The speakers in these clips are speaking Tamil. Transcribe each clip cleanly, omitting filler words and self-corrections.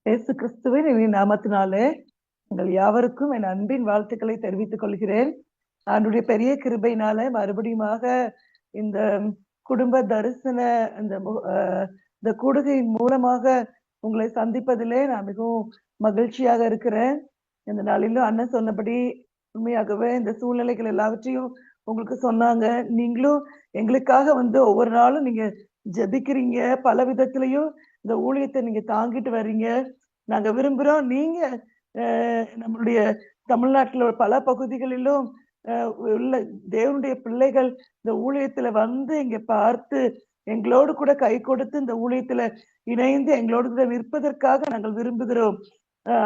இயேசு கிறிஸ்துவின் இனிய நாமத்தினாலே உங்கள் யாவருக்கும் என் அன்பின் வாழ்த்துக்களை தெரிவித்துக் கொள்கிறேன். அவருடைய பெரிய கிருபையினால மறுபடியுமாக இந்த குடும்ப தரிசன இந்த கூடுகையின் மூலமாக உங்களை சந்திப்பதிலே நான் மிகவும் மகிழ்ச்சியாக இருக்கிறேன். இந்த நாளிலும் அண்ணன் சொன்னபடி உண்மையாகவே இந்த சூழ்நிலைகள் எல்லாவற்றையும் உங்களுக்கு சொன்னாங்க. நீங்களும் எங்களுக்காக ஒவ்வொரு நாளும் நீங்க ஜெபிக்கிறீங்க. பல விதத்திலையும் இந்த ஊழியத்தை நீங்க தாங்கிட்டு வர்றீங்க. நாங்க விரும்புறோம் நீங்க நம்மளுடைய தமிழ்நாட்டில் பல பகுதிகளிலும் உள்ள தேவனுடைய பிள்ளைகள் இந்த ஊழியத்துல இங்க பார்த்து எங்களோடு கூட கை கொடுத்து இந்த ஊழியத்துல இணைந்து எங்களோடு கூட நிற்பதற்காக நாங்கள் விரும்புகிறோம்.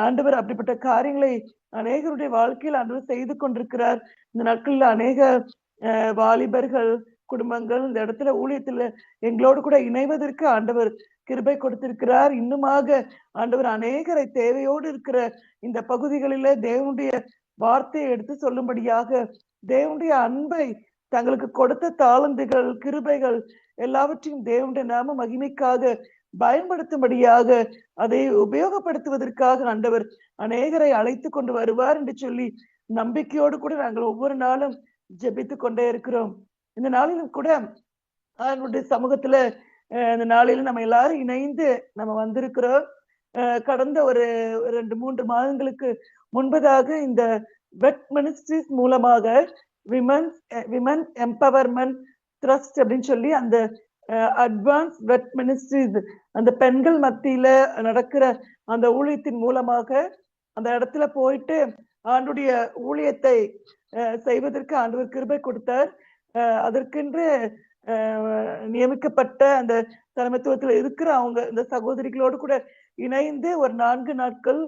ஆண்டவர் அப்படிப்பட்ட காரியங்களை அநேகருடைய வாழ்க்கையில் ஆண்டவர் செய்து கொண்டிருக்கிறார். இந்த நாட்கள்ல அநேக வாலிபர்கள் குடும்பங்கள் இந்த இடத்துல ஊழியத்துல எங்களோடு கூட இணைவதற்கு ஆண்டவர் கிருபை கொடுத்திருக்கிறார். இன்னுமாக ஆண்டவர் அநேகரை தேவையோடு இருக்கிற இந்த பகுதிகளில தேவனுடைய வார்த்தையை எடுத்து சொல்லும்படியாக தேவனுடைய அன்பை தங்களுக்கு கொடுத்த தாளந்துகள் கிருபைகள் எல்லாவற்றையும் தேவனுடைய நாம மகிமைக்காக பயன்படுத்தும்படியாக அதை உபயோகப்படுத்துவதற்காக ஆண்டவர் அநேகரை அழைத்து கொண்டு வருவார் என்று சொல்லி நம்பிக்கையோடு கூட நாங்கள் ஒவ்வொரு நாளும் ஜெபித்து கொண்டே இருக்கிறோம். இந்த நாளிலும் கூட அவனுடைய சமூகத்துல இந்த நாளில நம்ம எல்லாரும் இணைந்து நம்ம வந்திருக்கிறோம். கடந்த ஒரு 2-3 மாதங்களுக்கு முன்பதாக இந்த வெட் மினிஸ்ட்ரிஸ் மூலமாக விமன் எம்பவர்மெண்ட் ட்ரஸ்ட் அப்படின்னு சொல்லி அந்த அட்வான்ஸ் வெட் மினிஸ்ட்ரிஸ் அந்த பெண்கள் மத்தியில நடக்கிற அந்த ஊழியத்தின் மூலமாக அந்த இடத்துல போயிட்டு ஆண்டுடைய ஊழியத்தை செய்வதற்கு ஆண்டவர் கிருபை கொடுத்தார். அதற்கென்று நியமிக்கப்பட்ட அந்த தலைமைத்துவத்துல இருக்கிற அவங்க இந்த சகோதரிகளோடு கூட இணைந்து ஒரு 4 நாட்கள்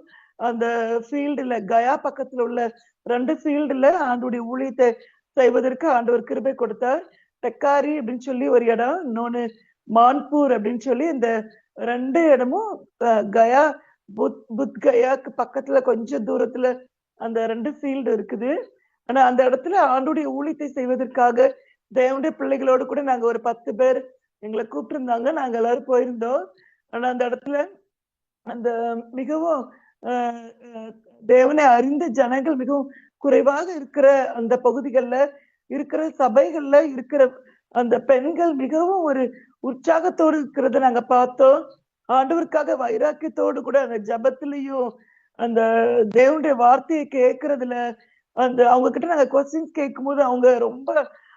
அந்த ஃபீல்டுல கயா பக்கத்துல உள்ள 2 ஃபீல்டுல ஆண்டுடைய ஊழியத்தை செய்வதற்கு ஆண்டவர் கிருபை கொடுத்தார். டெக்காரி அப்படின்னு சொல்லி ஒரு இடம், இன்னொன்னு மான்பூர் அப்படின்னு சொல்லி இந்த 2 இடமும் கயா புத் கயாக்கு பக்கத்துல கொஞ்சம் தூரத்துல அந்த 2 ஃபீல்டு இருக்குது. ஆனா அந்த இடத்துல ஆண்டுடைய ஊழியத்தை செய்வதற்காக தேவனுடைய பிள்ளைகளோடு கூட நாங்க ஒரு 10 பேர் எங்களை கூப்பிட்டு இருந்தாங்க. நாங்க எல்லாரும் போயிருந்தோம். ஆனா அந்த இடத்துல அந்த மிகவும் தேவனை அறிந்த ஜனங்கள் மிகவும் குறைவாக இருக்கிற அந்த பகுதிகள்ல இருக்கிற சபைகள்ல இருக்கிற அந்த பெண்கள் மிகவும் ஒரு உற்சாகத்தோடு இருக்கிறத நாங்க பார்த்தோம். ஆண்டவருக்காக வைராக்கியத்தோடு கூட அந்த ஜபத்திலையும் அந்த தேவனுடைய வார்த்தையை கேட்கறதுல அந்த அவங்க கிட்ட நாங்க கொஸ்டின்ஸ் கேட்கும் போது அவங்க ரொம்ப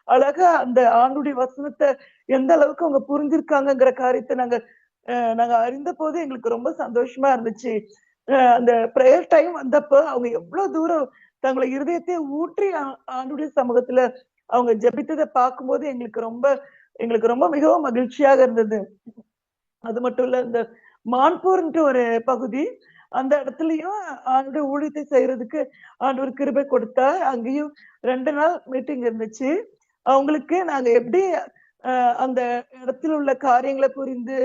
அழகா அந்த ஆண்டுடைய வசனத்தை எந்த அளவுக்கு அவங்க புரிஞ்சிருக்காங்கிற காரியத்தை நாங்க அறிந்த போது எங்களுக்கு ரொம்ப சந்தோஷமா இருந்துச்சு. அந்த பிரேயர் டைம் வந்தப்போ அவங்க எவ்வளவு தூரம் தங்களை இருதயத்தை ஊற்றி ஆண்டுடைய சமூகத்துல அவங்க ஜெபித்ததை பார்க்கும்போது எங்களுக்கு ரொம்ப மிகவும் மகிழ்ச்சியாக இருந்தது. அது மட்டும் இல்ல, இந்த மான்பூர்ன்ற ஒரு பகுதி, அந்த இடத்துலயும் ஆண்டுடைய ஊழியத்தை செய்யறதுக்கு ஆண்டவர் கிருபை கொடுத்தா அங்கேயும் 2 நாள் மீட்டிங் இருந்துச்சு. அவங்களுக்கு நாங்க எப்படி அந்த இடத்துல உள்ள காரியங்களை புரிந்து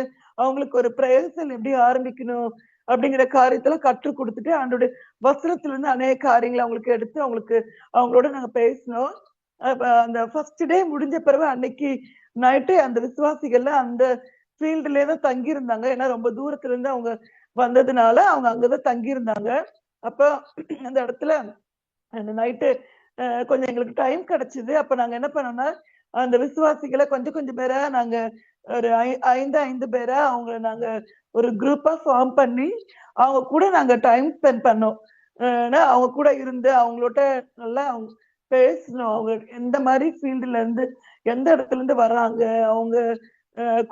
அவங்களுக்கு ஒரு பிரேயர்சல் எப்படி ஆரம்பிக்கணும் அப்படிங்கிற காரியத்துல கற்றுக் கொடுத்துட்டு ஆண்டோடைய வசனத்துல இருந்து அநேக காரியங்களை அவங்களுக்கு எடுத்து அவங்களோட நாங்க பேசினோம். அந்த ஃபர்ஸ்ட் டே முடிஞ்ச பிறகு அன்னைக்கு நைட்டு அந்த விசுவாசிகள்ல அந்த ஃபீல்டுலயே தான் தங்கி இருந்தாங்க. ஏன்னா ரொம்ப தூரத்துல இருந்து அவங்க வந்ததுனால அவங்க அங்கதான் தங்கி இருந்தாங்க. அப்ப அந்த இடத்துல அந்த நைட்டு கொஞ்சம் எங்களுக்கு டைம் கிடைச்சது. அப்ப நாங்க என்ன பண்ணோம்னா அந்த விசுவாசிகளை கொஞ்சம் பேரா நாங்க ஒரு 5 பேரா அவங்கள நாங்க ஒரு குரூப்பா ஃபார்ம் பண்ணி அவங்க கூட நாங்க டைம் ஸ்பெண்ட் பண்ணோம். அவங்க கூட இருந்து அவங்களோட நல்லா அவங்க பேசணும். அவங்க எந்த மாதிரி ஃபீல்டுல இருந்து எந்த இடத்துல இருந்து வர்றாங்க, அவங்க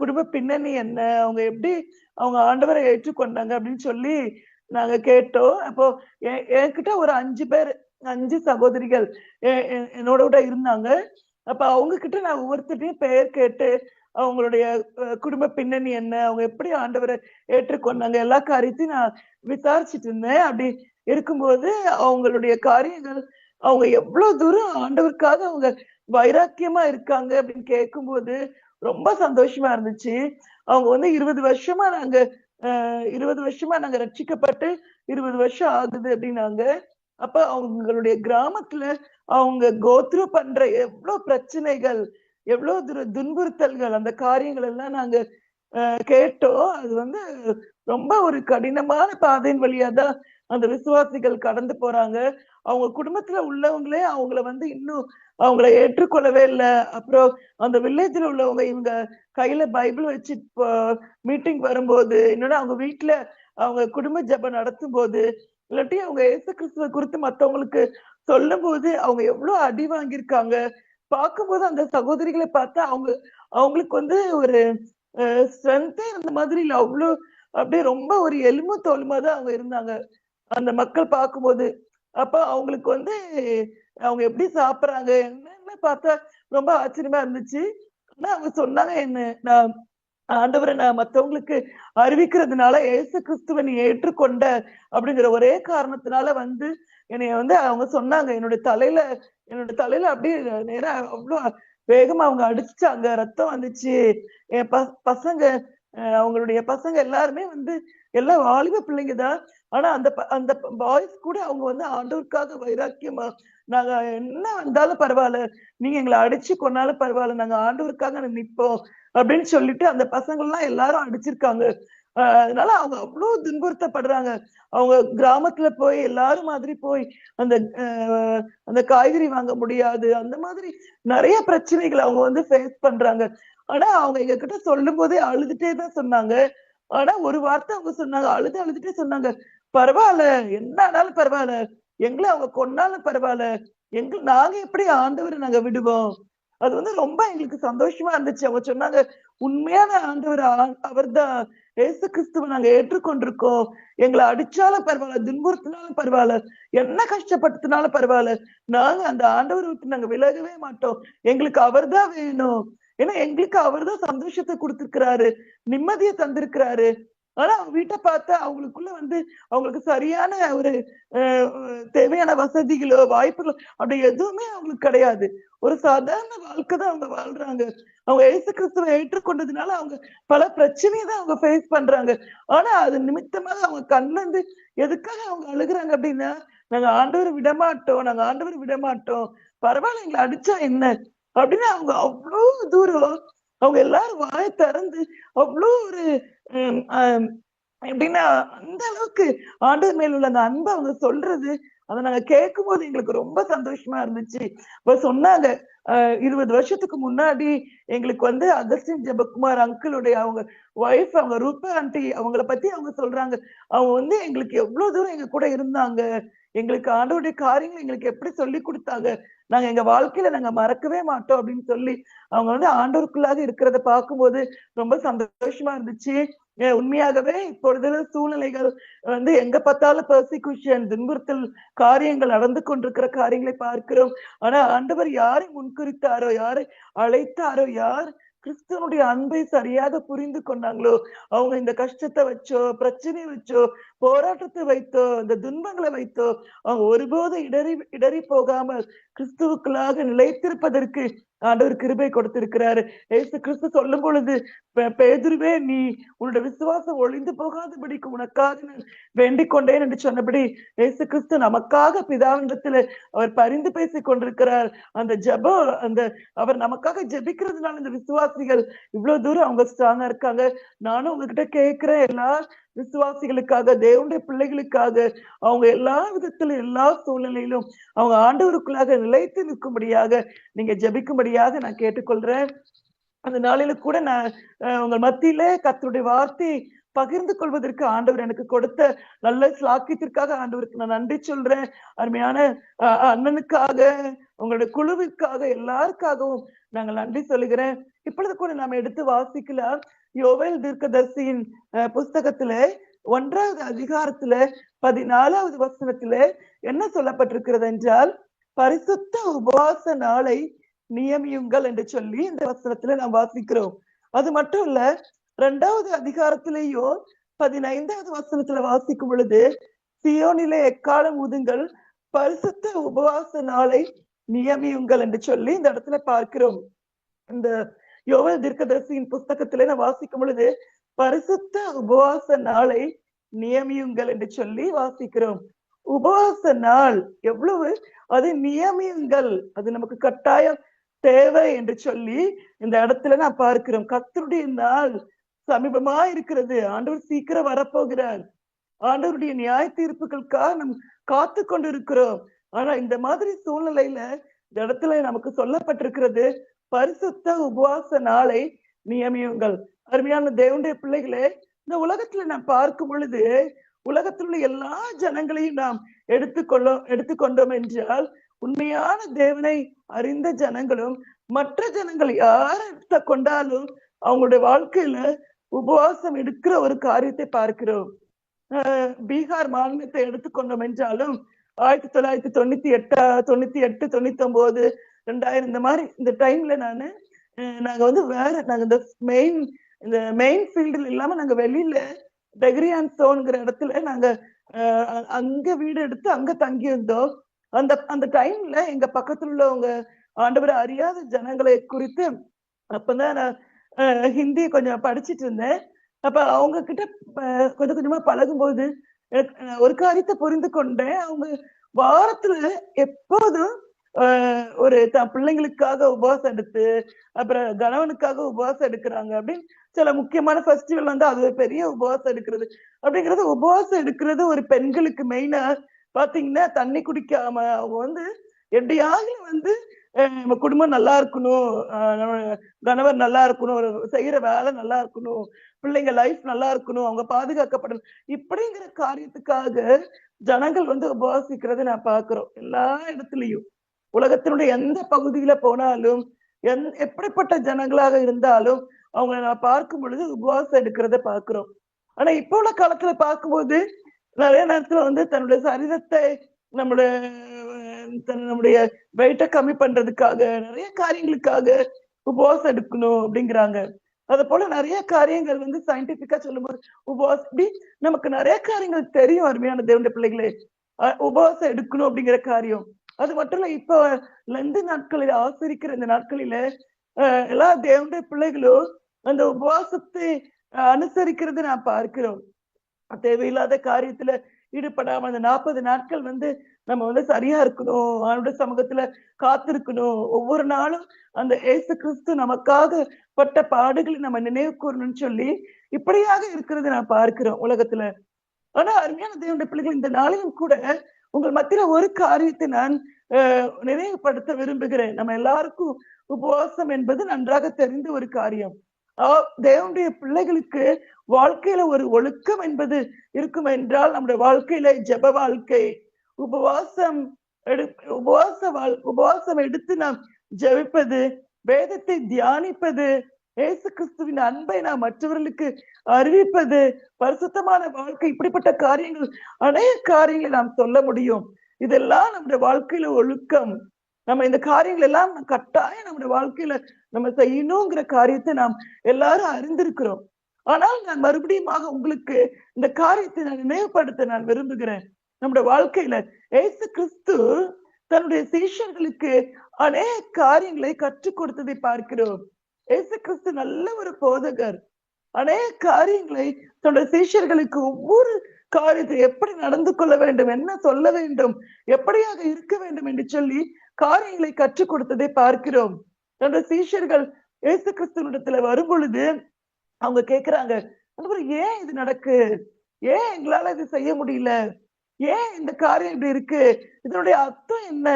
குடும்ப பின்னணி என்ன, அவங்க எப்படி அவங்க ஆண்டவரை ஏற்றுக்கொண்டாங்க அப்படின்னு சொல்லி நாங்க கேட்டோம். அப்போ என்கிட்ட ஒரு 5 சகோதரிகள் என்னோட கூட இருந்தாங்க. அப்ப அவங்க கிட்ட நான் ஒவ்வொருத்தரையும் பெயர் கேட்டு அவங்களுடைய குடும்ப பின்னணி என்ன, அவங்க எப்படி ஆண்டவரை ஏற்றுக்கொண்டாங்க, எல்லா காரியத்தையும் நான் விசாரிச்சுட்டு இருந்தேன். அப்படி இருக்கும்போது அவங்களுடைய காரியங்கள் அவங்க எவ்வளவு தூரம் ஆண்டவருக்காக அவங்க வைராக்கியமா இருக்காங்க அப்படின்னு கேட்கும்போது ரொம்ப சந்தோஷமா இருந்துச்சு. அவங்க 20 வருஷமா நாங்க ரட்சிக்கப்பட்டு 20 வருஷம் ஆகுது அப்படின்னாங்க. அப்ப அவங்களுடைய கிராமத்துல அவங்க கோத்ரூ பண்ற எவ்வளவு பிரச்சனைகள், எவ்வளவு துன்புறுத்தல்கள், அந்த காரியங்கள் எல்லாம் நாங்க கேட்டோம். அது ரொம்ப ஒரு கடினமான பாதையின் வழியா தான் அந்த விசுவாசிகள் கடந்து போறாங்க. அவங்க குடும்பத்துல உள்ளவங்களே அவங்கள இன்னும் அவங்கள ஏற்றுக்கொள்ளவே இல்ல. அப்புறம் அந்த வில்லேஜ்ல உள்ளவங்க இவங்க கையில பைபிள் வச்சு மீட்டிங் வரும்போது, இல்லன்னா அவங்க வீட்ல அவங்க குடும்ப ஜெபம் நடத்தும்போது, இல்லாட்டி அவங்க இயேசு கிறிஸ்துவ குறித்து மத்தவங்களுக்கு சொல்லும்போது, அவங்க எவ்ளோ அடி வாங்கியிருக்காங்க. பார்க்கும்போது அந்த சகோதரிகள பார்த்தா அவங்களுக்கு ஒரு ஸ்ட்ரென்த்தே இருந்த மாதிரி இல்ல. அவ்ளோ அப்படியே ரொம்ப ஒரு எலும்பு தோலுமா தான் அவங்க இருந்தாங்க. அந்த மக்கள் பார்க்கும்போது. அப்ப அவங்களுக்கு அவங்க எப்படி சாப்பிடுறாங்க என்னன்னு பார்த்தா ரொம்ப ஆச்சரியமா இருந்துச்சு. ஆனா அவங்க சொன்னாங்க நான் ஆண்டவர நான் மத்தவங்களுக்கு அறிவிக்கிறதுனால இயேசு கிறிஸ்துவ நீ ஏற்றுக்கொண்ட அப்படிங்கிற ஒரே காரணத்தினால என்னைய அவங்க சொன்னாங்க. என்னோட தலையில அப்படியே நேரா அவ்ளோ வேகமா அவங்க அடிச்சுட்டாங்க. ரத்தம் வந்துச்சு. என் பசங்க அவங்களுடைய பசங்க எல்லாருமே எல்லாம் வாலிப பிள்ளைங்க தான். ஆனா அந்த பாய்ஸ் கூட அவங்க ஆண்டவருக்காக வைராக்கியமா நாங்க என்ன வந்தாலும் பரவாயில்ல. நீங்க எங்கள அடிச்சு கொன்னாலும் பரவாயில்ல. நாங்க ஆண்டவருக்காக நிப்போம். அப்படின்னு சொல்லிட்டு அந்த பசங்கள்லாம் எல்லாரும் அடிச்சிருக்காங்க. அதனால அவங்க அவ்வளவு துன்புறுத்தப்படுறாங்க. அவங்க கிராமத்துல போய் எல்லாரும் மாதிரி போய் அந்த அ அந்த காய்கறி வாங்க முடியாது. அந்த மாதிரி நெறைய பிரச்சனைகள அவங்க ஃபேஸ் பண்றாங்க. ஆனா அவங்க எங்ககிட்ட சொல்லும்போதே அழுதுட்டே தான் சொன்னாங்க. ஆனா ஒரு வார்த்தை அவங்க சொன்னாங்க. அழுதுட்டே சொன்னாங்க. "பரவால்ல, என்ன ஆனாலும் பரவால்ல. எங்கள அவங்க கொன்னாலும் பரவால்ல. நாங்க எப்படி ஆண்டவர நாங்க விடுவோம்?" அது ரொம்ப எங்களுக்கு சந்தோஷமா இருந்துச்சு. அவங்க சொன்னாங்க, "உண்மையான ஆண்டவர் அவர்தான். இயேசு கிறிஸ்துவ நாங்க ஏற்றுக்கொண்டிருக்கோம். எங்கள அடிச்சாலும் பரவால்ல, துன்புறுத்தினாலும் பரவால்ல, என்ன கஷ்டப்படுத்தினாலும் பரவால்ல. நாங்க அந்த ஆண்டவர விட்டு நாங்க விலகவே மாட்டோம். எங்களுக்கு அவர்தான் வேணும். ஏன்னா எங்களுக்கு அவர்தான் சந்தோஷத்த குடுத்திருக்கிறாரு. நிம்மதிய தந்திருக்கிறாரு." ஆனா அவங்க வீட்ட பார்த்தா அவங்களுக்குள்ள அவங்களுக்கு சரியான ஒரு அ தேவையான வசதிகளோ, வாய்ப்புகளோ அப்படி எதுவுமே அவங்களுக்கு கிடையாது. ஒரு சாதாரண வாழ்க்கை தான் அவங்க வாழ்றாங்க. அவங்க இயேசு கிறிஸ்துவ ஏற்றுக்கொண்டதுனால அவங்க பல பிரச்சனைய தான் அவங்க ஃபேஸ் பண்றாங்க. ஆனா அது நிமித்தமாக அவங்க கண்ல இருந்து எதுக்காக அவங்க அழுகுறாங்க அப்படின்னா, "நாங்க ஆண்டவர விடமாட்டோம். நாங்க ஆண்டவர விடமாட்டோம். பரவால்ல எங்கள அடிச்சா என்ன?" அப்படின்னு அவங்க அவ்ளோ தூரம் அவங்க எல்லாரும் வாய திறந்து அவ்ளோ ஒரு ம் அ எப்படின்னா, அந்த அளவுக்கு ஆண்டவர் மேல உள்ள அந்த அன்ப அவங்க சொல்றது, அத நாங்க கேட்கும்போது எங்களுக்கு ரொம்ப சந்தோஷமா இருந்துச்சு. அப்ப சொன்னாங்க, 20 வருஷத்துக்கு முன்னாடி எங்களுக்கு அகஸ்டின் ஜெபக்குமார் அங்கிளுடைய அவங்க ஒய்ஃப் அவங்க ரூபா ஆன்டி அவங்கள பத்தி அவங்க சொல்றாங்க. அவங்க எங்களுக்கு எவ்ளோ தூரம் எங்க கூட இருந்தாங்க. எங்களுக்கு ஆண்டவருடைய காரியங்கள எங்களுக்கு எப்படி சொல்லிக் குடுத்தாங்க. நாங்க எங்க வாழ்க்கையில நாங்க மறக்கவே மாட்டோம் அப்படின்னு சொல்லி, அவங்க ஆண்டவருக்குள்ளாக இருக்கிறத பார்க்கும்போது ரொம்ப சந்தோஷமா இருந்துச்சு. உண்மையாகவே இப்பொழுது சூழ்நிலைகள் எங்க பார்த்தாலும் பெர்சிக்யூஷன், துன்புறுத்தல் காரியங்கள் நடந்து கொண்டிருக்கிற காரியங்களை பார்க்கிறோம். ஆனா ஆண்டவர் யாரை முன்குறித்தாரோ, யாரை அழைத்தாரோ, யார் கிறிஸ்துவனுடைய அன்பை சரியாக புரிந்து கொண்டாங்களோ, அவங்க இந்த கஷ்டத்த வச்சோ, பிரச்சனைய வச்சோ, போராட்டத்தை வைத்தோ, இந்த துன்பங்களை வைத்தோ, அவங்க ஒருபோதும் இடறி போகாமல் கிறிஸ்துவுக்குள்ளாக நிலைத்திருப்பதற்கு ஆண்டவர் கிருபை கொடுத்திருக்கிறாரு. இயேசு கிறிஸ்து சொல்லும் பொழுது, பேதுருவே நீ உன்னுடைய விசுவாசம் ஒழிந்து போகாதபடிக்கு உனக்காக நான் வேண்டிக் கொண்டேன் என்று சொன்னபடி, இயேசு கிறிஸ்து நமக்காக பிதாவினிடத்திலே அவர் பரிந்து பேசிக் கொண்டிருக்கிறார். அந்த ஜெபம் அவர் நமக்காக ஜெபிக்கிறதுனால இந்த விசுவாசிகள் இவ்வளவு தூரம் அவங்க ஸ்ட்ராங்கா இருக்காங்க. நானும் உங்ககிட்ட கேட்கிறேன், எல்லா விசுவாசிகளுக்காக, தேவனுடைய பிள்ளைகளுக்காக, அவங்க எல்லா விதத்திலும், எல்லா சூழ்நிலையிலும் அவங்க ஆண்டவருக்குள்ளாக நிலைத்து நிற்கும்படியாக நீங்க ஜெபிக்கும்படியாக நான் கேட்டுக்கொள்றேன். அந்த நாளில கூட நான் உங்கள் மத்தியில கர்த்தருடைய வார்த்தையை பகிர்ந்து கொள்வதற்கு ஆண்டவர் எனக்கு கொடுத்த நல்ல ஸ்லாக்கியத்திற்காக ஆண்டவருக்கு நான் நன்றி சொல்றேன். அருமையான அண்ணனுக்காக, உங்களுடைய குழுவிற்காக, எல்லாருக்காகவும் நாங்கள் நன்றி சொல்லுகிறேன். இப்பொழுது கூட நாம் எடுத்து வாசிக்கலாம். யோவேல் தீர்க்கதரிசியின் புஸ்தகத்தில 1வது அதிகாரத்தில 14வது வசனத்தில என்ன சொல்லப்பட்டிருக்கிறது என்றால், பரிசுத்த உபவாச நாளை நியமியுங்கள் என்று சொல்லி இந்த வசனத்துல நாம் வாசிக்கிறோம். அது மட்டும் இல்ல, 2வது அதிகாரத்திலேயும் 15வது வசனத்துல வாசிக்கும் பொழுது, சியோனிலே எக்காலம் ஊதுங்கள், பரிசுத்த உபவாச நாளை நியமியுங்கள் என்று சொல்லி இந்த இடத்துல பார்க்கிறோம். இந்த யோவேல் தீர்க்கதரிசியின் புஸ்தகத்திலே நான் வாசிக்கும் பொழுது, பரிசுத்த உபவாச நாளை நியமியுங்கள் என்று சொல்லி வாசிக்கிறோம். உபவாச நாள் எவ்வளவு, அது நியமியுங்கள், அது நமக்கு கட்டாயம் தேவை என்று சொல்லி இந்த இடத்துல நான் பார்க்கிறோம். கர்த்தருடைய நாள் சமீபமா இருக்கிறது. ஆண்டவர் சீக்கிரம் வரப்போகிறார். ஆண்டவருடைய நியாய தீர்ப்புகளுக்காக நம் காத்து கொண்டு இருக்கிறோம். ஆனா இந்த மாதிரி சூழ்நிலையில இந்த இடத்துல நமக்கு சொல்லப்பட்டிருக்கிறது, பரிசுத்த உபவாச நாளை நியமியுங்கள். அருமையான தேவனுடைய பிள்ளைகளே, இந்த உலகத்துல நாம் பார்க்கும் பொழுது உலகத்தில் உள்ள எல்லா ஜனங்களையும் நாம் எடுத்துக்கொண்டோம் என்றால், உண்மையான தேவனை அறிந்த ஜனங்களும் மற்ற ஜனங்கள் யார் எடுத்த கொண்டாலும் அவங்களுடைய வாழ்க்கையில உபவாசம் எடுக்கிற ஒரு காரியத்தை பார்க்கிறோம். பீகார் மாநிலத்தை எடுத்துக்கொண்டோம் என்றாலும் 1998, 99, 2000 இந்த மாதிரி இந்த டைம்ல நாங்க வந்து நாங்க இந்த மெயின் ஃபீல்டுல இல்லாம நாங்க வெளியில டெக்ரியான் சோன்ங்கிற இடத்துல நாங்க அங்க வீடு எடுத்து அங்க தங்கி இருந்தோம். அந்த டைம்ல எங்க பக்கத்துல உள்ளவங்க ஆண்டவரை அறியாத ஜனங்களை குறித்து அப்பதான் நான் ஹிந்தி கொஞ்சம் படிச்சுட்டு இருந்தேன். அப்ப அவங்க கிட்ட கொஞ்சம் கொஞ்சமா பழகும் போது ஒரு காரியத்தை புரிந்து கொண்டேன். அவங்க வாரத்துல எப்போதும் ஒரு பிள்ளைங்களுக்காக உபவாசம் எடுத்து அப்புறம் கணவனுக்காக உபவாசம் எடுக்கிறாங்க அப்படின்னு சில முக்கியமான ஃபெஸ்டிவல் வந்து அது ஒரு பெரிய உபவாசம் எடுக்கிறது அப்படிங்கிறது. உபவாசம் எடுக்கிறது ஒரு பெண்களுக்கு மெயினா பாத்தீங்கன்னா தண்ணி குடிக்காம அவங்க வந்து எப்படியாவது வந்து நம்ம குடும்பம் நல்லா இருக்கணும், கணவர் நல்லா இருக்கணும், செய்யற வேலை நல்லா இருக்கணும், பிள்ளைங்க லைஃப் நல்லா இருக்கணும், அவங்க பாதுகாக்கப்படணும், இப்படிங்கிற காரியத்துக்காக ஜனங்கள் வந்து உபவாசிக்கிறத நான் பாக்குறோம். எல்லா இடத்துலயும் உலகத்தினுடைய எந்த பகுதியில போனாலும் எப்படிப்பட்ட ஜனங்களாக இருந்தாலும் அவங்களை நான் பார்க்கும் பொழுது உபவாசம் எடுக்கிறத பாக்குறோம். ஆனா இப்போ உள்ள காலத்துல பார்க்கும்போது நிறைய நேரத்துல வந்து தன்னுடைய சரீரத்தை நம்முடைய வெயிட்டை கம்மி பண்றதுக்காக நிறைய காரியங்களுக்காக உபவாசம் எடுக்கணும் அப்படிங்கிறாங்க. அது போல நிறைய காரியங்கள் வந்து சயின்டிபிக்கா சொல்லும்போது உபவாசம் நமக்கு நிறைய காரியங்கள் தெரியும். அருமையான தேவனுடைய பிள்ளைகளே, உபவாசம் எடுக்கணும் அப்படிங்கிற காரியம் அது மட்டும் இல்ல. இப்போ லெந்து நாட்களில் ஆசிரிக்கிற இந்த நாட்களில எல்லா தேவனுடைய பிள்ளைகளும் அந்த உபவாசத்தை அனுசரிக்கிறது நான் பார்க்கிறோம். தேவையில்லாத காரியத்துல ஈடுபடாம அந்த 40 நாட்கள் வந்து நம்ம வந்து சரியா இருக்கணும், அவனுடைய சமூகத்துல காத்திருக்கணும். ஒவ்வொரு நாளும் அந்த இயேசு கிறிஸ்து நமக்காக பட்ட பாடுகளை நம்ம நினைவு கூறணும்னு சொல்லி இப்படியாக இருக்கிறது நான் பார்க்கிறோம் உலகத்துல. ஆனா அருமையான தேவனுடைய பிள்ளைகள், இந்த நாளையும் கூட உங்கள் மத்தியில ஒரு காரியத்தை நான் நினைவுபடுத்த விரும்புகிறேன். நம்ம எல்லாருக்கும் உபவாசம் என்பது நன்றாக தெரிந்த ஒரு காரியம். தேவனுடைய பிள்ளைகளுக்கு வாழ்க்கையில ஒரு ஒழுக்கம் என்பது இருக்கும் என்றால் நம்முடைய வாழ்க்கையில ஜெப வாழ்க்கை, உபவாசம் எடுத்து நாம் ஜெபிப்பது, வேதத்தை தியானிப்பது, இயேசு கிறிஸ்துவின் அன்பை நாம் மற்றவர்களுக்கு அறிவிப்பது, பரிசுத்தமான வாழ்க்கை, இப்படிப்பட்ட காரியங்கள் அநேக காரியங்களை நாம் சொல்ல முடியும். இதெல்லாம் நம்முடைய வாழ்க்கையில ஒழுக்கம். நம்ம இந்த காரியங்கள் எல்லாம் கட்டாயம் நம்முடைய வாழ்க்கையில நம்ம செய்யணுங்கிற காரியத்தை நாம் எல்லாரும் அறிந்திருக்கிறோம். ஆனால் நான் மறுபடியும் உங்களுக்கு இந்த காரியத்தை நான் நினைவுபடுத்த நான் விரும்புகிறேன். நம்முடைய வாழ்க்கையில இயேசு கிறிஸ்து தன்னுடைய சீஷர்களுக்கு அநேக காரியங்களை கற்றுக் கொடுத்ததை பார்க்கிறோம். இயேசு கிறிஸ்து நல்ல ஒரு போதகர். அநேக காரியங்களை தன்னுடைய சீஷர்களுக்கு ஒவ்வொரு காரியத்தை எப்படி நடந்து கொள்ள வேண்டும், என்ன சொல்ல வேண்டும், எப்படியாக இருக்க வேண்டும் என்று சொல்லி காரியங்களை கற்றுக் கொடுத்ததை பார்க்கிறோம். தன்னுடைய சீஷர்கள் இயேசு கிறிஸ்துவிடத்துல வரும் பொழுது அவங்க கேட்கிறாங்க, ஏன் இது நடக்கு, ஏன் எங்களால இது செய்ய முடியல, ஏன் இந்த காரியம் இப்படி இருக்கு, இதனுடைய அர்த்தம் என்ன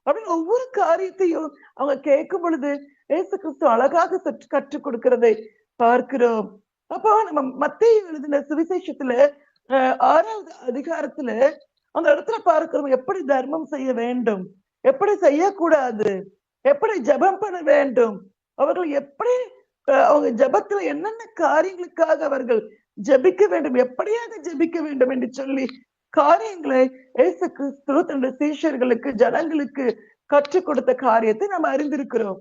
அப்படின்னு ஒவ்வொரு காரியத்தையும் அவங்க கேட்கும் பொழுது இயேசு கிறிஸ்து அழகாக கற்றுக் கொடுக்கிறதை பார்க்கிறோம். அப்போ நம்ம மத்தேயு எழுதின சுவிசேஷத்துல 6வது அதிகாரத்துல அந்த இடத்துல பார்க்கிறோம் எப்படி தர்மம் செய்ய வேண்டும், எப்படி செய்யக்கூடாது, எப்படி ஜெபம் பண்ண வேண்டும், அவர்கள் எப்படி அவங்க ஜெபத்துல என்னென்ன காரியங்களுக்காக அவர்கள் ஜெபிக்க வேண்டும், எப்படியாக ஜெபிக்க வேண்டும் என்று சொல்லி காரியங்களை இயேசு கிறிஸ்து தன்னுடைய சீஷர்களுக்கு ஜனங்களுக்கு கற்றுக் கொடுத்த காரியத்தை நாம் அறிந்திருக்கிறோம்.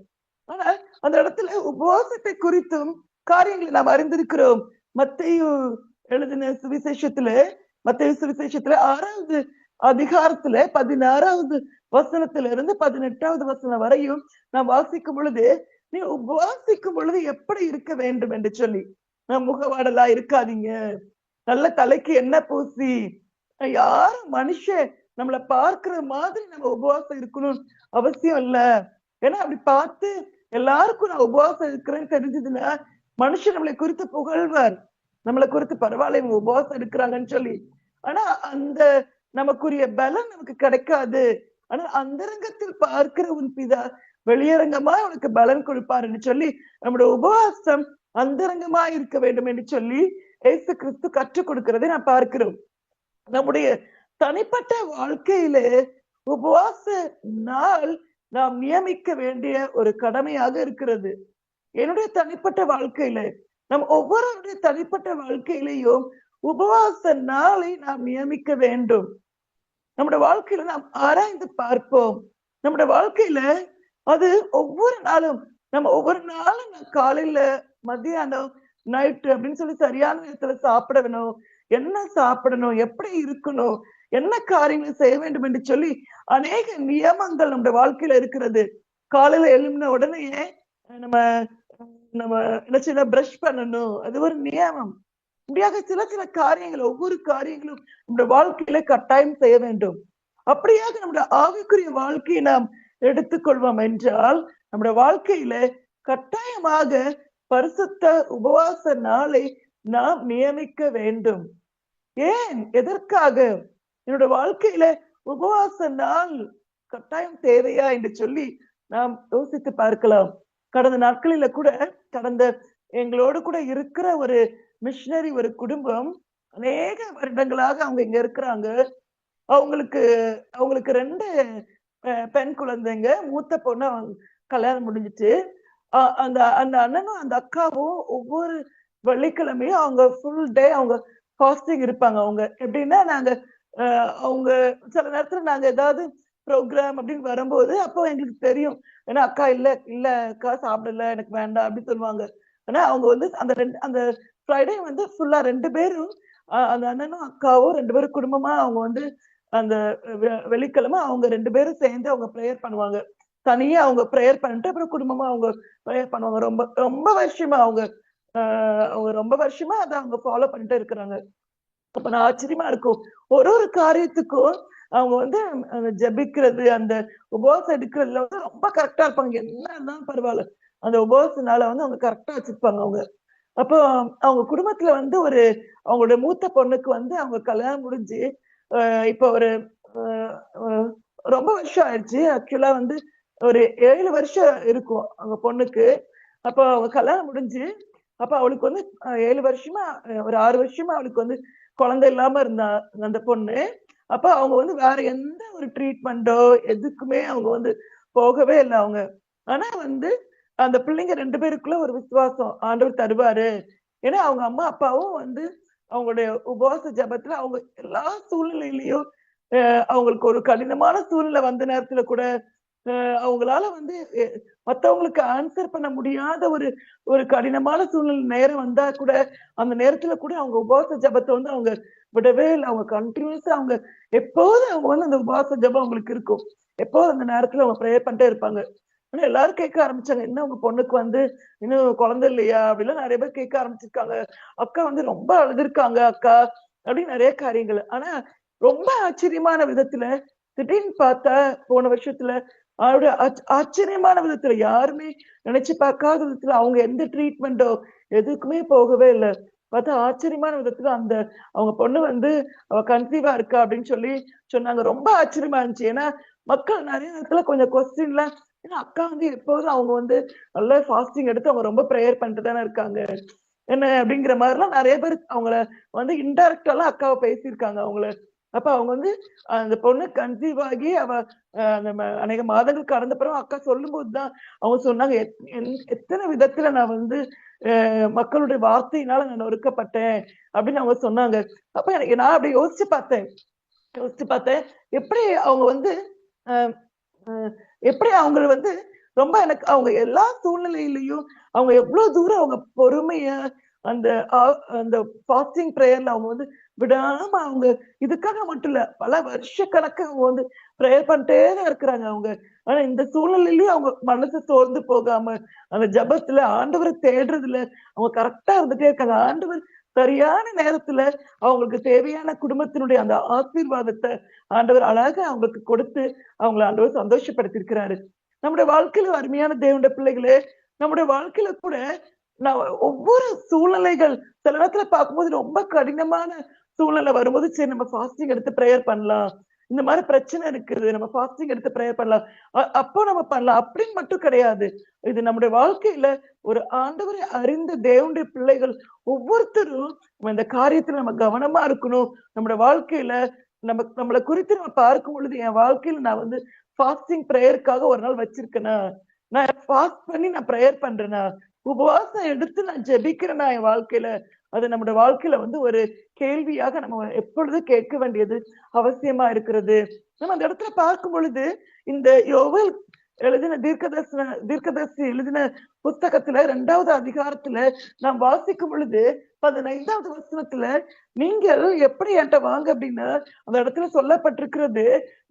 ஆனால் அந்த இடத்துல உபவாசத்தை குறித்தும் காரியங்களை நாம் அறிந்திருக்கிறோம். மத்தேயு எழுதின சுவிசேஷத்துல, மத்தேயு சுவிசேஷத்துல 6வது அதிகாரத்துல 16வது வசனத்திலிருந்து 18வது வசனம் வரையும் நாம் வாசிக்கும் பொழுது, நீ உபவாசிக்கும் பொழுது எப்படி இருக்க வேண்டும் என்று சொல்லி, முகவாடலா இருக்காதீங்க, நல்ல தலைக்கு எண்ணெய் பூசி, யாரும் மனுஷன் நம்மளை பார்க்கிற மாதிரி நம்ம உபவாசம் இருக்கணும் அவசியம் இல்ல. ஏன்னா அப்படி பார்த்து எல்லாருக்கும் நான் உபவாசம் இருக்கிறேன்னு தெரிஞ்சதுன்னா மனுஷன் நம்மளை குறித்து புகழ்வார், நம்மளை குறித்து பரவாயில்ல இவங்க உபவாசம் இருக்கிறாங்கன்னு சொல்லி. ஆனா அந்த நமக்குரிய பலன் நமக்கு கிடைக்காது. ஆனா அந்தரங்கத்தில் பார்க்கிற உன் பிதா வெளியரங்கமா உனக்கு பலன் கொடுப்பாருன்னு சொல்லி நம்முடைய உபவாசம் அந்தரங்கமா இருக்க வேண்டும் என்று சொல்லி இயேசு கிறிஸ்து கற்றுக் கொடுக்கிறதை நான் பார்க்கிறோம். நம்முடைய தனிப்பட்ட வாழ்க்கையில உபவாச நாள் நாம் நியமிக்க வேண்டிய ஒரு கடமையாக இருக்கிறது. என்னுடைய தனிப்பட்ட வாழ்க்கையில நம் ஒவ்வொருடைய தனிப்பட்ட வாழ்க்கையிலையும் உபவாச நாளை நாம் நியமிக்க வேண்டும். நம்முடைய வாழ்க்கையில நாம் ஆராய்ந்து பார்ப்போம். நம்முடைய வாழ்க்கையில அது ஒவ்வொரு நாளும் நம்ம ஒவ்வொரு நாளும் காலையில மத்தியானம் நைட்டு அப்படின்னு சொல்லி சரியான நேரத்துல சாப்பிட வேணும், என்ன சாப்பிடணும், எப்படி இருக்கணும், என்ன காரியங்கள் செய்ய வேண்டும் என்று சொல்லி அநேக நியமங்கள் நம்முடைய வாழ்க்கையில இருக்கிறது. காலையில எழும்பின உடனே நம்ம நம்ம என்ன செய்யணும், பிரஷ் பண்ணணும், அது ஒரு நியமம். இப்படியாக சில சில காரியங்கள் ஒவ்வொரு காரியங்களும் நம்முடைய வாழ்க்கையில கட்டாயம் செய்ய வேண்டும். அப்படியாக நம்முடைய ஆவிக்குரிய வாழ்க்கையை நாம் எடுத்துக்கொள்வோம் என்றால் நம்முடைய வாழ்க்கையில கட்டாயமாக பரிசுத்த உபவாச நாளை நாம் நியமிக்க வேண்டும். ஏன், எதற்காக? என்னுடைய வாழ்க்கையில உபவாச நாள் கட்டாயம் தேவையா என்று சொல்லி நாம் யோசித்து பார்க்கலாம். கடந்த நாட்களில கூட எங்களோடு கூட இருக்கிற ஒரு மிஷனரி ஒரு குடும்பம் அநேக வருடங்களாக அவங்க இங்க இருக்கிறாங்க. அவங்களுக்கு 2 பெண் குழந்தைங்க. மூத்த பொண்ணு கல்யாணம் முடிஞ்சிட்டு அந்த அண்ணனும் அந்த அக்காவும் ஒவ்வொரு வெள்ளிக்கிழமையும் அவங்க ஃபுல் டே அவங்க ஃபாஸ்டிங் இருப்பாங்க. அவங்க எப்படின்னா நாங்க அவங்க சில நேரத்துல நாங்க ஏதாவது ப்ரோக்ராம் அப்படின்னு வரும்போது அப்போ எங்களுக்கு தெரியும். ஏன்னா அக்கா இல்ல அக்கா சாப்பிடல, எனக்கு வேண்டாம் அப்படின்னு சொல்லுவாங்க. ஆனா அவங்க வந்து அந்த ஃப்ரைடே வந்து ஃபுல்லா 2 பேரும் அந்த அண்ணனும் அக்காவும் 2 பேரும் குடும்பமா அவங்க வந்து அந்த வெள்ளிக்கிழமை அவங்க 2 பேரும் சேர்ந்து அவங்க ப்ரேயர் பண்ணுவாங்க. தனியா அவங்க ப்ரேயர் பண்ணிட்டு அப்புறம் குடும்பமா அவங்க ப்ரேயர் பண்ணுவாங்க. ரொம்ப ரொம்ப வருஷமா அவங்க ரொம்ப வருஷமா அதை அவங்க ஃபாலோ பண்ணிட்டு இருக்கிறாங்க. அப்ப நான் ஆச்சரியமா இருக்கும். ஒரு காரியத்துக்கும் அவங்க வந்து ஜபிக்கிறது, அந்த உபவாசம் எடுக்கிறதுல வந்து ரொம்ப கரெக்டா இருப்பாங்க. என்ன இருந்தாலும் பரவாயில்ல, அந்த உபவாசனால வந்து அவங்க கரெக்டா வச்சிருப்பாங்க அவங்க. அப்போ அவங்க குடும்பத்துல வந்து அவங்களுடைய மூத்த பொண்ணுக்கு வந்து அவங்க கல்யாணம் முடிஞ்சு இப்ப ரொம்ப வருஷம் ஆயிடுச்சு. ஆக்சுவலா வந்து ஒரு 7 வருஷம் இருக்கும் அவங்க பொண்ணுக்கு. அப்போ அவங்க கல்யாணம் முடிஞ்சு அப்ப அவளுக்கு வந்து 7 வருஷமா ஒரு 6 வருஷமா அவளுக்கு வந்து குழந்தை இல்லாம இருந்தா அந்த பொண்ணு. அப்ப அவங்க வந்து வேற எந்த ஒரு ட்ரீட்மெண்டோ எதுக்குமே அவங்க வந்து போகவே இல்லை அவங்க. ஆனா வந்து அந்த பிள்ளைங்க 2 பேருக்குள்ள ஒரு விசுவாசம் ஆண்டவர் தருவாரு. ஏன்னா அவங்க அம்மா அப்பாவும் வந்து அவங்களுடைய உபவாச ஜபத்துல அவங்க எல்லா சூழ்நிலையிலையும் அவங்களுக்கு ஒரு கடினமான சூழ்நிலை வந்த நேரத்துல கூட அவங்களால வந்து மத்தவங்களுக்கு ஆன்சர் பண்ண முடியாத ஒரு கடினமான சூழ்நிலை நேரம் வந்தா கூட அந்த நேரத்துல கூட அவங்க உபவாச ஜபத்தை வந்து அவங்க விடவே இல்லை. அவங்க கண்டினியூஸா அவங்க எப்போதும் அவங்க வந்து அந்த உபவாச ஜபம் அவங்களுக்கு இருக்கும். எப்போதும் அந்த நேரத்துல அவங்க ப்ரேயர் பண்ணிட்டே இருப்பாங்க. ஆனா எல்லாரும் கேட்க ஆரம்பிச்சாங்க, என்ன உங்க பொண்ணுக்கு வந்து இன்னும் குழந்தை இல்லையா அப்படிலாம் நிறைய பேர் கேட்க ஆரம்பிச்சிருக்காங்க. அக்கா வந்து ரொம்ப அழுதுருக்காங்க அக்கா அப்படின்னு நிறைய காரியங்கள். ஆனா ரொம்ப ஆச்சரியமான விதத்துல திடீர்னு பார்த்தா போன வருஷத்துல அவருடைய ஆச்சரியமான விதத்துல யாருமே நினைச்சு பார்க்காத விதத்துல அவங்க எந்த ட்ரீட்மெண்டோ எதுக்குமே போகவே இல்லை. பார்த்தா ஆச்சரியமான விதத்துல அவங்க பொண்ணு வந்து அவ கன்சீவா இருக்கா அப்படின்னு சொல்லி சொன்னாங்க. ரொம்ப ஆச்சரியமா இருந்துச்சு. ஏன்னா மக்கள் நிறைய இடத்துல கொஞ்சம் கொஸ்டின்லாம், ஏன்னா அக்கா வந்து எப்போதும் அவங்க வந்து நல்லா ஃபாஸ்டிங் எடுத்து அவங்க ரொம்ப ப்ரேயர் பண்ணிட்டு தானே இருக்காங்க என்ன அப்படிங்கிற மாதிரிலாம் நிறைய பேர் அவங்கள வந்து இன்டைரக்டாலாம் அக்காவை பேசியிருக்காங்க அவங்கள. அப்ப அவங்க வந்து அந்த பொண்ணு கன்சீவ் ஆகி அவ அநேக மாதங்கள் கடந்த பிறகு அக்கா சொல்லும் போதுதான் அவங்க சொன்னாங்க, எத்தனை விதத்துல நான் வந்து மக்களுடைய வார்த்தையினால நான் நொறுக்கப்பட்டேன் அப்படின்னு அவங்க சொன்னாங்க. அப்ப எனக்கு நான் அப்படி யோசிச்சு பார்த்தேன் எப்படி அவங்க வந்து எப்படி அவங்க வந்து ரொம்ப எனக்கு அவங்க எல்லா சூழ்நிலையிலையும் அவங்க எவ்வளவு தூரம் அவங்க பொறுமைய அந்த ஃபாஸ்டிங் ப்ரேயர்ல அவங்க வந்து விடாம அவங்க இதுக்காக மட்டும் இல்ல, பல வருஷ கணக்கு அவங்க வந்து ப்ரேயர் பண்ணிட்டே தான் இருக்கிறாங்க அவங்க. ஆனா இந்த சூழ்நிலையிலயும் அவங்க மனசு சோர்ந்து போகாம அந்த ஜபத்துல ஆண்டவரை தேடுறதுல அவங்க கரெக்டா இருந்துட்டே இருக்காங்க. ஆண்டவர் சரியான நேரத்துல அவங்களுக்கு தேவையான குடும்பத்தினுடைய அந்த ஆசீர்வாதத்தை ஆண்டவர் அழகா அவங்களுக்கு கொடுத்து அவங்களை ஆண்டவர் சந்தோஷப்படுத்தி இருக்கிறாரு. நம்முடைய வாழ்க்கையில அருமையான தேவனுடைய பிள்ளைகளே, நம்முடைய வாழ்க்கையில கூட நான் ஒவ்வொரு சூழ்நிலைகள் சில நேரத்துல பார்க்கும்போது ரொம்ப கடினமான சூழ்நிலை வரும்போது சரி நம்ம ஃபாஸ்டிங் எடுத்து ப்ரேயர் பண்ணலாம், இந்த மாதிரி பிரச்சனை இருக்குது நம்ம ஃபாஸ்டிங் எடுத்து ப்ரேயர் பண்ணலாம், அப்போ நம்ம பண்ணலாம் அப்படின்னு மட்டும் கிடையாது. இது நம்முடைய வாழ்க்கையில ஒரு ஆண்டவரை அறிந்த தேவனுடைய பிள்ளைகள் ஒவ்வொருத்தரும் இந்த காரியத்துல நம்ம கவனமா இருக்கணும். நம்முடைய வாழ்க்கையில நம்மளை குறித்து நம்ம பார்க்கும் பொழுது என் வாழ்க்கையில நான் வந்து ஃபாஸ்டிங் ப்ரேயருக்காக ஒரு நாள் வச்சிருக்கேனா, நான் ஃபாஸ்ட் பண்ணி நான் ப்ரேயர் பண்றேனா, உபவாசம் எடுத்து நான் ஜெபிக்கிறேனா என் வாழ்க்கையில, அது நம்முடைய வாழ்க்கையில வந்து ஒரு கேள்வியாக நம்ம எப்பொழுதும் கேட்க வேண்டியது அவசியமா இருக்கிறது. நம்ம அந்த இடத்துல பார்க்கும் பொழுது இந்த யோவேல் எழுதின தீர்க்கதரிசி எழுதின புத்தகத்துல 2வது அதிகாரத்துல நாம் வாசிக்கும் பொழுது 15வது வசனத்துல நீங்கள் எப்படி என்கிட்ட வாங்க அப்படின்னு அந்த இடத்துல சொல்லப்பட்டிருக்கிறது,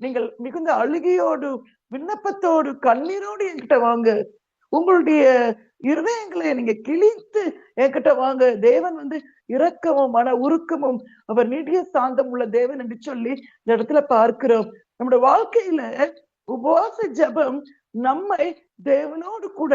நீங்கள் மிகுந்த அழுகையோடு விண்ணப்பத்தோடு கண்ணீரோடு என்கிட்ட வாங்க, உங்களுடைய இருதயங்களை நீங்க கிழித்து என்கிட்ட வாங்க. தேவன் வந்து இரக்கமும் மன உருக்கமும் அவர் நீடிய சாந்தம் உள்ள தேவன் என்று சொல்லி இந்த இடத்துல பார்க்கிறோம். நம்முடைய வாழ்க்கையில உபவாச ஜெபம் நம்மை தேவனோடு கூட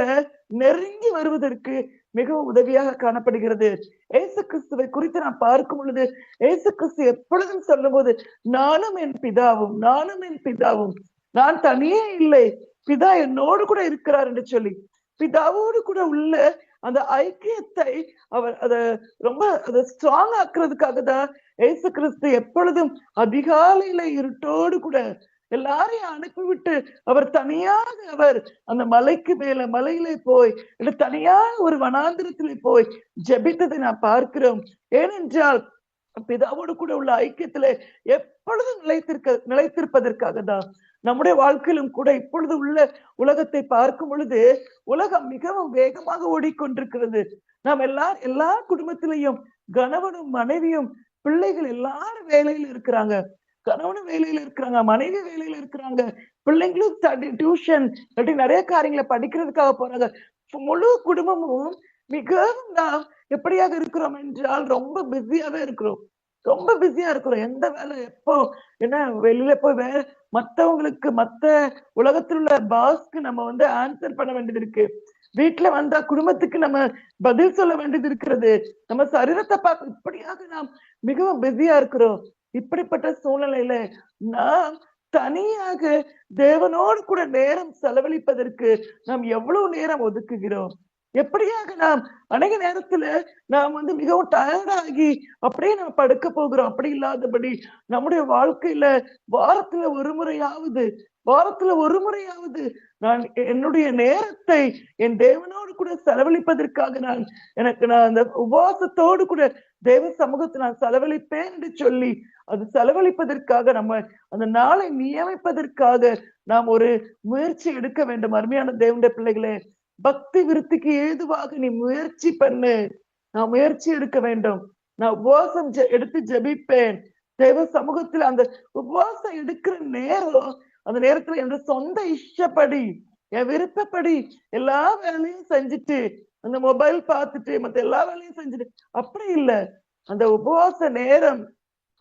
நெருங்கி வருவதற்கு மிகவும் உதவியாக காணப்படுகிறது. இயேசு கிறிஸ்துவை குறித்து நான் பார்க்கும் பொழுது இயேசு கிறிஸ்து எப்பொழுதும் சொல்லும் போது நானும் என் பிதாவும் நானும் என் பிதாவும், நான் தனியே இல்லை, பிதா என்னோடு கூட இருக்கிறார் என்று சொல்லி பிதாவோடு கூட உள்ள அந்த ஐக்கியத்தை அவர் ரொம்ப அதை ஸ்ட்ராங் ஆக்குறதுக்காக தான் இயேசு கிறிஸ்து எப்பொழுதும் அதிகாலையில இருட்டோடு கூட எல்லாரையும் அனுப்பிவிட்டு அவர் தனியாக அவர் அந்த மலைக்கு மேல மலையிலே போய் தனியாக ஒரு வனாந்திரத்திலே போய் ஜெபித்ததை நான் பார்க்கிறோம். ஏனென்றால் பிதாவோடு கூட உள்ள ஐக்கியத்துல எப்பொழுதும் நிலைத்திருப்பதற்காக தான். நம்முடைய வாழ்க்கையிலும் கூட இப்பொழுது உள்ள உலகத்தை பார்க்கும் பொழுது உலகம் மிகவும் வேகமாக ஓடிக்கொண்டிருக்கிறது. நாம் எல்லா குடும்பத்திலையும் கணவனும் மனைவியும் பிள்ளைகள் எல்லாரும் வேலையில இருக்கிறாங்க, கணவனும் வேலையில இருக்கிறாங்க, மனைவி வேலையில இருக்கிறாங்க, பிள்ளைங்களும் டியூஷன் நிறைய காரியங்களை படிக்கிறதுக்காக போறாங்க. முழு குடும்பமும் மிகவும் நாம் எப்படியாக இருக்கிறோம் என்றால் ரொம்ப பிஸியாவே இருக்கிறோம், ரொம்ப பிஸியா இருக்கிறோம். எந்த வேலை எப்போ என்ன வெளியில போய் மத்தவங்களுக்கு மத்த உலகத்தில் உள்ள பாஸ்க்கு நம்ம வந்து ஆன்சர் பண்ண வேண்டியது இருக்கு, வீட்டுல வந்தா குடும்பத்துக்கு நம்ம பதில் சொல்ல வேண்டியது இருக்கிறது, நம்ம சரீரத்தை பார்க்க இப்படியாக நாம் மிகவும் பிஸியா இருக்கிறோம். இப்படிப்பட்ட சூழ்நிலையில நாம் தனியாக தேவனோடு கூட நேரம் செலவழிப்பதற்கு நாம் எவ்வளவு நேரம் ஒதுக்குகிறோம்? எப்படியாக நாம் அநேக நேரத்துல நாம் வந்து மிகவும் டயர்டாகி அப்படியே நம்ம படுக்க போகிறோம். அப்படி இல்லாதபடி நம்முடைய வாழ்க்கையில வாரத்துல ஒரு முறையாவது நான் என்னுடைய நேரத்தை என் தேவனோடு கூட செலவழிப்பதற்காக நான் அந்த உபவாசத்தோடு கூட தேவ சமூகத்தை நான் செலவழிப்பேன் என்று சொல்லி அது செலவழிப்பதற்காக நம்ம அந்த நாளை நியமிப்பதற்காக நாம் ஒரு முயற்சி எடுக்க வேண்டும். அருமையான தேவனுடைய பிள்ளைகளே, பக்தி விருத்திக்கு ஏதுவாக நீ முயற்சி பண்ணு. நான் முயற்சி எடுக்க வேண்டும். நான் உபவாசம் எடுத்து ஜெபிப்பேன் தேவ சமூகத்தில். அந்த உபவாசம் எடுக்கிற நேரம், அந்த நேரத்துல என் சொந்த இஷ்டப்படி என் விருப்பப்படி எல்லா வேலையும் செஞ்சுட்டு அந்த மொபைல் பார்த்துட்டு மத்த எல்லா வேலையும் செஞ்சுட்டு அப்படி இல்லை. அந்த உபவாச நேரம்,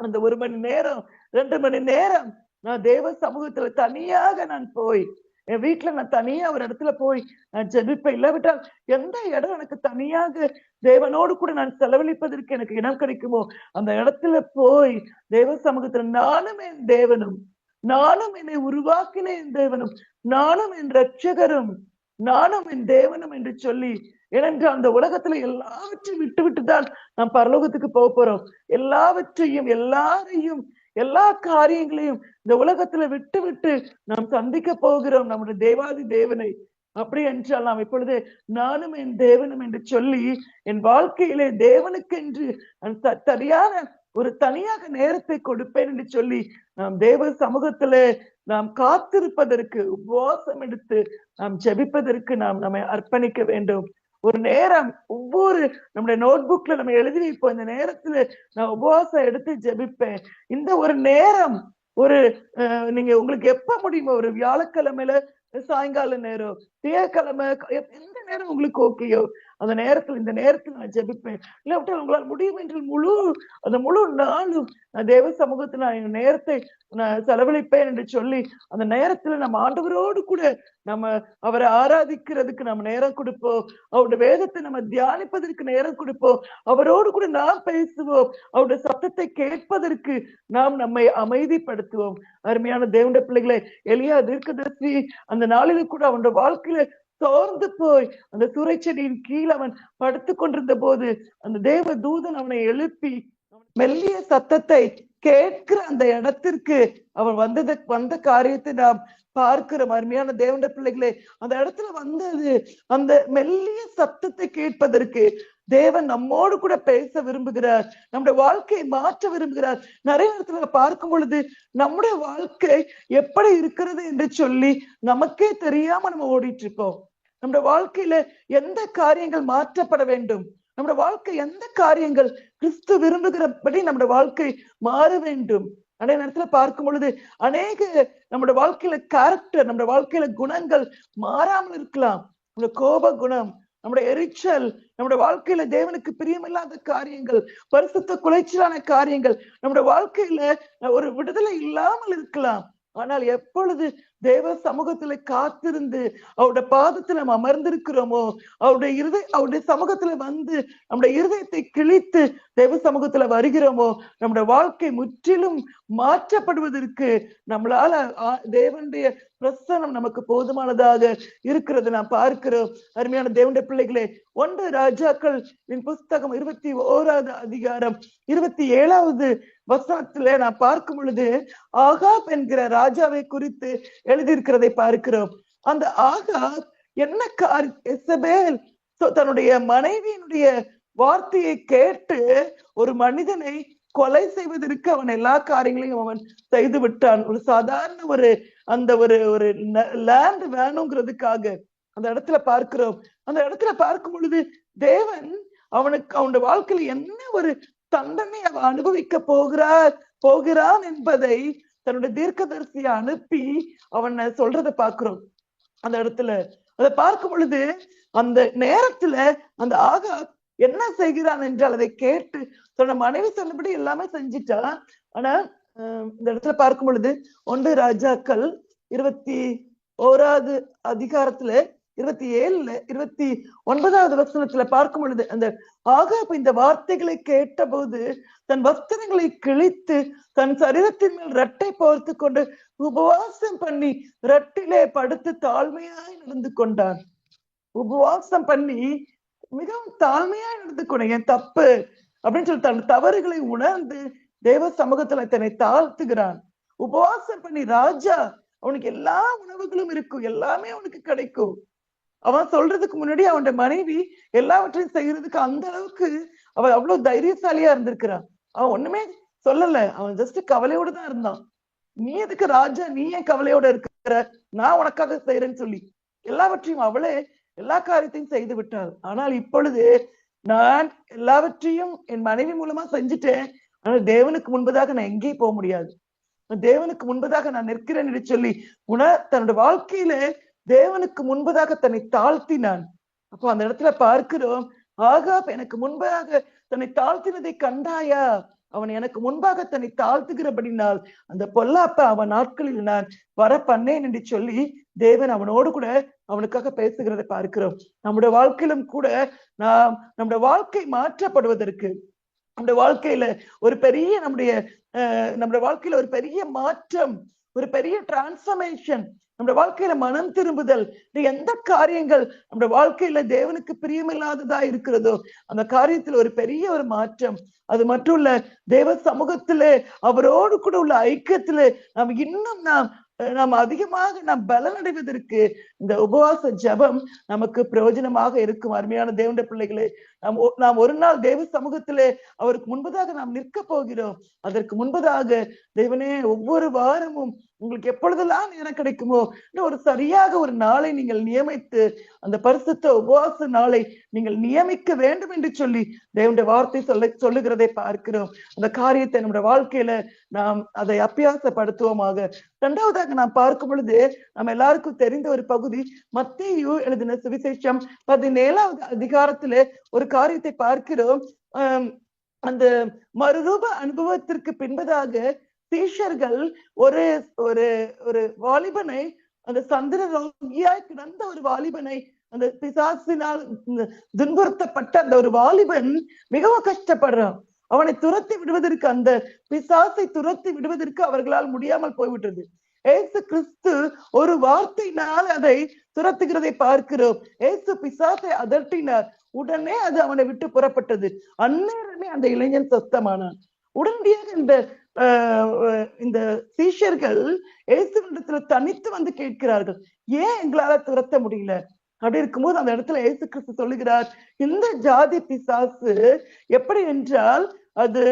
அந்த 1 மணி நேரம் 2 மணி நேரம் நான் தேவ சமூகத்துல தனியாக நான் போய் என் வீட்டுல நான் தனியா ஒரு இடத்துல போய் நான் ஜெபிப்பேன். இல்லாவிட்டால் எந்த இடம் எனக்கு தனியாக தேவனோடு கூட நான் செலவழிப்பதற்கு எனக்கு இடம் கிடைக்குமோ அந்த இடத்துல போய் தேவ சமூகத்துல நானும் என் தேவனும், நானும் என்னை உருவாக்கின என் தேவனும், நானும் என் ரட்சகரும், நானும் என் தேவனும் என்று சொல்லி, ஏனென்றால் அந்த உலகத்துல எல்லாவற்றையும் விட்டுதான் நாம் பரலோகத்துக்கு போறோம். எல்லாவற்றையும் எல்லாரையும் எல்லா காரியங்களையும் இந்த உலகத்துல விட்டு நாம் சந்திக்க போகிறோம் நம்முடைய தேவாதி தேவனை. அப்படி என்றால் நாம் இப்பொழுது நானும் என் தேவனும் என்று சொல்லி என் வாழ்க்கையிலே தேவனுக்கு என்று சரியான ஒரு தனியாக நேரத்தை கொடுப்பேன் என்று சொல்லி நாம் தேவ சமூகத்துல நாம் காத்திருப்பதற்கு, உபவாசம் எடுத்து நாம் ஜெபிப்பதற்கு நாம் நம்மை அர்ப்பணிக்க வேண்டும். ஒரு நேரம் ஒவ்வொரு நம்முடைய நோட் புக்ல நம்ம எழுதி வைப்போம், இந்த நேரத்துல நான் உபவாசம் எடுத்து ஜெபிப்பேன். இந்த ஒரு நேரம் ஒரு நீங்க உங்களுக்கு எப்ப முடியுமோ, ஒரு வியாழக்கிழமையில சாயங்கால நேரம், திங்கட்கிழமை எந்த நேரம் உங்களுக்கு ஓகேயோ அந்த நேரத்தில் இந்த நேரத்தில் நான் ஜெபிப்பேன். இல்லாவிட்டால் உங்களால் முடியும் என்று அந்த முழு நாளும் நான் தேவ சமூகத்தில் நான் என் நேரத்தை நான் செலவழிப்பேன் என்று சொல்லி அந்த நேரத்துல நம்ம ஆண்டவரோடு கூட நம்ம அவரை ஆராதிக்கிறதுக்கு நம்ம நேரம் கொடுப்போம். அவருடைய வேதத்தை நம்ம தியானிப்பதற்கு நேரம் கொடுப்போம். அவரோடு கூட நாம் பேசுவோம். அவருடைய சத்தத்தை கேட்பதற்கு நாம் நம்மை அமைதிப்படுத்துவோம். அருமையான தேவனுடைய பிள்ளைகளை, எலியா தீர்க்கதரிசி அந்த நாளில கூட அவனுடைய வாழ்க்கையில சோர்ந்து போய் அந்த சுரைச்செடியின் கீழ் அவன் படுத்து கொண்டிருந்த போது அந்த தேவ தூதன் அவனை எழுப்பி மெல்லிய சத்தத்தை கேட்கிற அந்த இடத்திற்கு அவன் வந்த காரியத்தை நாம் பார்க்கிறோம். அருமையான தேவனுடைய பிள்ளைகளே, அந்த இடத்துல வந்தது அந்த மெல்லிய சத்தத்தை கேட்பதற்கு தேவன் நம்மோடு கூட பேச விரும்புகிறார். நம்முடைய வாழ்க்கையை மாற்ற விரும்புகிறார். நிறைய இடத்துல பார்க்கும் பொழுது நம்முடைய வாழ்க்கை எப்படி இருக்கிறது என்று சொல்லி நமக்கே தெரியாம நம்ம ஓடிட்டு இருக்கோம். நம்முடைய வாழ்க்கையில எந்த காரியங்கள் மாற்றப்பட வேண்டும், நம்முடைய வாழ்க்கை எந்த காரியங்கள் கிறிஸ்து விரும்புகிறபடி நம்முடைய வாழ்க்கை மாற வேண்டும். அதே நேரத்துல பார்க்கும் பொழுது அநேக நம்முடைய வாழ்க்கையில கேரக்டர், நம்முடைய வாழ்க்கையில குணங்கள் மாறாமல் இருக்கலாம். நம்முடைய கோப குணம், நம்முடைய எரிச்சல், நம்முடைய வாழ்க்கையில தேவனுக்கு பிரியமில்லாத காரியங்கள், பரிசுத்த குலைச்சலான காரியங்கள் நம்முடைய வாழ்க்கையில ஒரு விடுதலை இல்லாமல் இருக்கலாம். ஆனால் எப்பொழுது தேவ சமூகத்துல காத்திருந்து அவருடைய பாதத்துல நம்ம அமர்ந்திருக்கிறோமோ, அவருடைய சமூகத்துல வந்து நம்முடைய இருதயத்தை கிழித்து தேவ சமூகத்துல வருகிறோமோ, நம்முடைய வாழ்க்கை முற்றிலும் மாற்றப்படுவதற்கு நம்மளால தேவனுடைய பிரசனம் நமக்கு போதுமானதாக இருக்கிறது நாம் பார்க்கிறோம். அருமையான தேவனுடைய பிள்ளைகளே, 1 ராஜாக்கள் புஸ்தகம் 21வது அதிகாரம் 27வது வசனத்துல நான் பார்க்கும் பொழுது ஆகாப் என்கிற ராஜாவை குறித்து எழுதியிருக்கிறதை பார்க்கிறோம். அந்த ஆகாப் என்ன எசபேல் தன்னுடைய மனைவியினுடைய வார்த்தையை கேட்டு ஒரு மனிதனை கொலை செய்வதற்கு அவன் எல்லா காரியங்களையும் அவன் செய்து விட்டான். ஒரு சாதாரண ஒரு லேண்ட் வேணுங்கிறதுக்காக அந்த இடத்துல பார்க்கிறோம். அந்த இடத்துல பார்க்கும் பொழுது தேவன் அவனுடைய வாழ்க்கையில என்ன ஒரு தண்டனை அவன் அனுபவிக்க போகிறான் என்பதை தன்னுடைய தீர்க்கதரிசியை அனுப்பி அவனை சொல்றதை பார்க்கிறோம். அந்த இடத்துல அதை பார்க்கும் பொழுது அந்த நேரத்துல அந்த ஆகாப் என்ன செய்கிறான் என்றால் அதை கேட்டு சொன்ன மனைவி சொன்னபடி எல்லாமே செஞ்சிட்டான். ஆனா இந்த இடத்துல பார்க்கும் பொழுது 1 ராஜாக்கள் 21வது அதிகாரத்துல 27ல 29வது வசனத்துல பார்க்கும் பொழுது அந்த ஆகாப் இந்த வார்த்தைகளை கேட்ட போது தன் வஸ்திரங்களை கிழித்து தன் சரீரத்தின் மேல் இரட்டை போர்த்து கொண்டு உபவாசம் பண்ணி இரட்டிலே படுத்து தாழ்மையாய் நடந்து கொண்டான். உபவாசம் பண்ணி மிகவும் தாழ்மையாய் நடந்து கொண்டேன், என் தப்பு அப்படின்னு சொல்லி தன் தவறுகளை உணர்ந்து தேவ சமூகத்துல தன்னை தாழ்த்துகிறான். உபவாசம் பண்ணி ராஜா அவனுக்கு எல்லா உணவுகளும் இருக்கும், எல்லாமே அவனுக்கு கிடைக்கும். அவன் சொல்றதுக்கு முன்னாடி அவனுடைய மனைவி எல்லாவற்றையும் செய்யறதுக்கு அந்த அளவுக்கு அவன் அவ்வளவு தைரியசாலியா இருந்திருக்கிறான். அவன் ஒண்ணுமே சொல்லல, அவன் ஜஸ்ட் கவலையோட தான் இருந்தான். நீ எதுக்கு ராஜா, நீ ஏன் கவலையோட இருக்கிற, நான் உனக்காக செய்யறேன்னு சொல்லி எல்லாவற்றையும் அவளே எல்லா காரியத்தையும் செய்து விட்டாள். ஆனால் இப்பொழுது நான் எல்லாவற்றையும் என் மனைவி மூலமா செஞ்சுட்டேன், ஆனால் தேவனுக்கு முன்பதாக நான் எங்கேயும் போக முடியாது, தேவனுக்கு முன்பதாக நான் நிற்கிறேன் என்று சொல்லி தன்னுடைய வாழ்க்கையில தேவனுக்கு முன்பதாக தன்னை தாழ்த்தினான். அப்போ அந்த இடத்துல பார்க்கிறோம், ஆகாப் எனக்கு முன்பாக தன்னை தாழ்த்தினதை கண்டாயா, அவன் எனக்கு முன்பாக தன்னை தாழ்த்துகிறபடினால் அந்த பொல்லாப்ப அவன் நாட்களில் நான் வர பண்ணேன் என்று சொல்லி தேவன் அவனோடு கூட அவனுக்காக பேசுகிறதை பார்க்கிறோம். நம்முடைய வாழ்க்கையிலும் கூட நம்முடைய வாழ்க்கை மாற்றப்படுவதற்கு, நம்முடைய வாழ்க்கையில ஒரு பெரிய நம்முடைய வாழ்க்கையில ஒரு பெரிய மாற்றம், ஒரு பெரிய டிரான்ஸ்பர்மேஷன், நம்முடைய வாழ்க்கையில மனம் திரும்புதல், எந்த காரியங்கள் நம்முடைய வாழ்க்கையில தேவனுக்கு பிரியமில்லாததா இருக்கிறதோ அந்த காரியத்துல ஒரு பெரிய ஒரு மாற்றம். அது மட்டும் இல்ல, தேவ சமூகத்திலே அவரோடு கூட உள்ள ஐக்கியத்திலே நாம் அதிகமாக பலனடைவதற்கு இந்த உபவாச ஜபம் நமக்கு பிரயோஜனமாக இருக்கும். அருமையான தேவனுடைய பிள்ளைகளே, நாம் ஒரு நாள் தேவ சமூகத்திலே அவருக்கு முன்பதாக நாம் நிற்க போகிறோம். அதற்கு முன்பதாக தேவனே ஒவ்வொரு வாரமும் உங்களுக்கு எப்பொழுதெல்லாம் நேரம் கிடைக்குமோ ஒரு சரியாக ஒரு நாளை நீங்கள் நியமித்து அந்த பரிசுத்த உபவாச நாளை நீங்கள் நியமிக்க வேண்டும் என்று சொல்லி தேவனுடைய வார்த்தை சொல்லுகிறதை பார்க்கிறோம். அந்த காரியத்தை நம்முடைய வாழ்க்கையில நாம் அதை அபியாசப்படுத்துவோமாக. இரண்டாவதாக நாம் பார்க்கும் பொழுது நம்ம எல்லாருக்கும் தெரிந்த ஒரு பகுதி மத்தேயு எழுதின சுவிசேஷம் 17வது அதிகாரத்திலே ஒரு காரியத்தை பார்க்கிறோம். அந்த மறுரூப அனுபவத்திற்கு பின்பதாக சீஷர்கள் ஒரு ஒரு ஒரு வாலிபனை, அந்த சந்திர ரோகியாய் கிடந்த ஒரு வாலிபனை, அந்த பிசாசினால் துன்புறுத்தப்பட்ட அந்த ஒரு வாலிபன் மிகவும் கஷ்டப்படுறான். அவனை துரத்தி விடுவதற்கு, அந்த பிசாசை துரத்தி விடுவதற்கு அவர்களால் முடியாமல் போய்விட்டது. ஏசு கிறிஸ்து ஒரு வார்த்தையினால் அதை துரத்துகிறதை பார்க்கிறோம். ஏசு பிசாசை அதட்டினார், உடனே அது அவனை விட்டு புறப்பட்டது. அந்நேரமே அந்த இளைஞன் சொஸ்தமானான். உடனடியாக இந்த சீஷர்கள் இயேசுவிடத்துல தனித்து வந்து கேட்கிறார்கள், ஏன் எங்களால துரத்த முடியல? அப்படி இருக்கும்போது அந்த இடத்துல இயேசு கிறிஸ்து சொல்லுகிறார், இந்த ஜாதி பிசாசு எப்படி என்றால் அது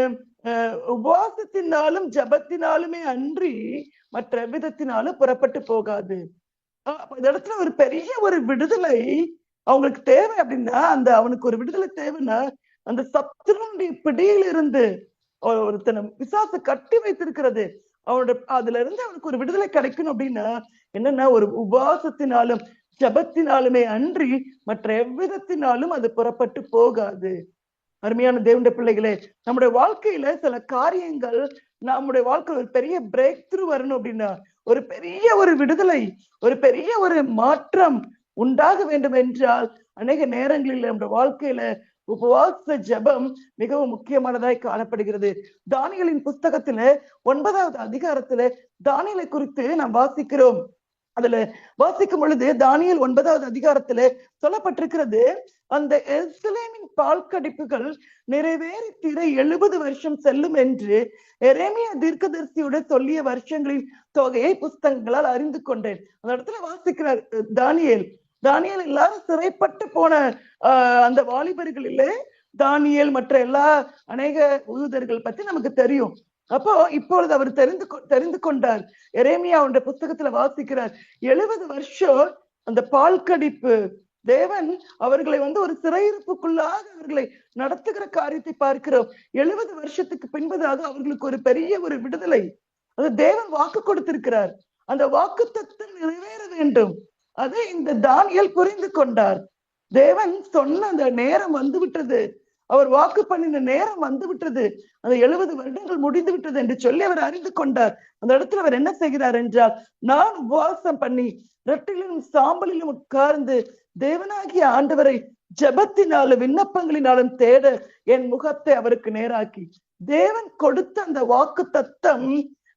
உபவாசத்தினாலும் ஜபத்தினாலுமே அன்றி மற்ற விதத்தினாலும் புறப்பட்டு போகாது. இந்த இடத்துல ஒரு பெரிய ஒரு விடுதலை அவங்களுக்கு தேவை. அப்படின்னா அவனுக்கு ஒரு விடுதலை தேவைன்னா அந்த சத்துருடைய பிடியில் இருந்து ஒருத்தனை பிசாசு கட்டி வைத்திருக்கிறது, அதுல இருந்து அவனுக்கு ஒரு விடுதலை கிடைக்கணும். அப்படின்னா என்னன்னா ஒரு உபவாசத்தினாலும் ஜபத்தினாலுமே அன்றி மற்ற எவ்விதத்தினாலும் அது புறப்பட்டு போகாது. அருமையான தேவனுடைய பிள்ளைகளே, நம்முடைய வாழ்க்கையில சில காரியங்கள், நம்முடைய வாழ்க்கையில் ஒரு பெரிய பிரேக் த்ரூ வரணும் அப்படின்னா, ஒரு பெரிய ஒரு விடுதலை, ஒரு பெரிய ஒரு மாற்றம் உண்டாக வேண்டும் என்றால் அநேக நேரங்களில் நம்முடைய வாழ்க்கையில உபவாச ஜபம் மிகவும் முக்கியமானதாய் காணப்படுகிறது. தானியேலின் புஸ்தகத்துல 9வது அதிகாரத்துல தானியேலை குறித்து நாம் வாசிக்கிறோம். அதுல வாசிக்கும் பொழுது தானியேல் 9வது அதிகாரத்துல சொல்லப்பட்டிருக்கிறது, அந்த எருசலேமின் பால்கடிப்புகள் நிறைவேறி தீர 70 வருஷம் செல்லும் என்று எரேமியா தீர்க்கதரிசியோட சொல்லிய வருஷங்களின் தொகையை புஸ்தகங்களால் அறிந்து கொண்டேன். அந்த இடத்துல வாசிக்கிறார் தானியேல். எல்லாரும் சிறைப்பட்டு போன அந்த வாலிபர்களிலே தானியேல் மற்ற எல்லா அநேக யூதர்கள் பத்தி நமக்கு தெரியும். அப்போ இப்பொழுது அவர் தெரிந்து கொண்டார். எரேமியா புஸ்தகத்துல வாசிக்கிறார், 70 வருஷம் அந்த பால்கடிப்பு, தேவன் அவர்களை ஒரு சிறையிருப்புக்குள்ளாக அவர்களை நடத்துகிற காரியத்தை பார்க்கிறோம். 70 வருஷத்துக்கு பின்பதாக அவர்களுக்கு ஒரு பெரிய ஒரு விடுதலை, அது தேவன் வாக்கு கொடுத்திருக்கிறார். அந்த வாக்கு தத்தம் நிறைவேற வேண்டும். அதை இந்த தானியேல் புரிந்து கொண்டார். தேவன் சொன்ன அந்த நேரம் வந்து விட்டது, அவர் வாக்கு பண்ணின நேரம் வந்து விட்டது, அந்த 70 வருடங்கள் முடிந்து விட்டது என்று சொல்லி அவர் அறிந்து கொண்டார். அந்த இடத்துல அவர் என்ன செய்கிறார் என்றால், நான் உபவாசம் பண்ணி இரட்டிலும் சாம்பலிலும் உட்கார்ந்து தேவனாகிய ஆண்டவரை ஜபத்தினாலும் விண்ணப்பங்களினாலும் தேட என் முகத்தை அவருக்கு நேராக்கி, தேவன் கொடுத்த அந்த வாக்கு தத்தம்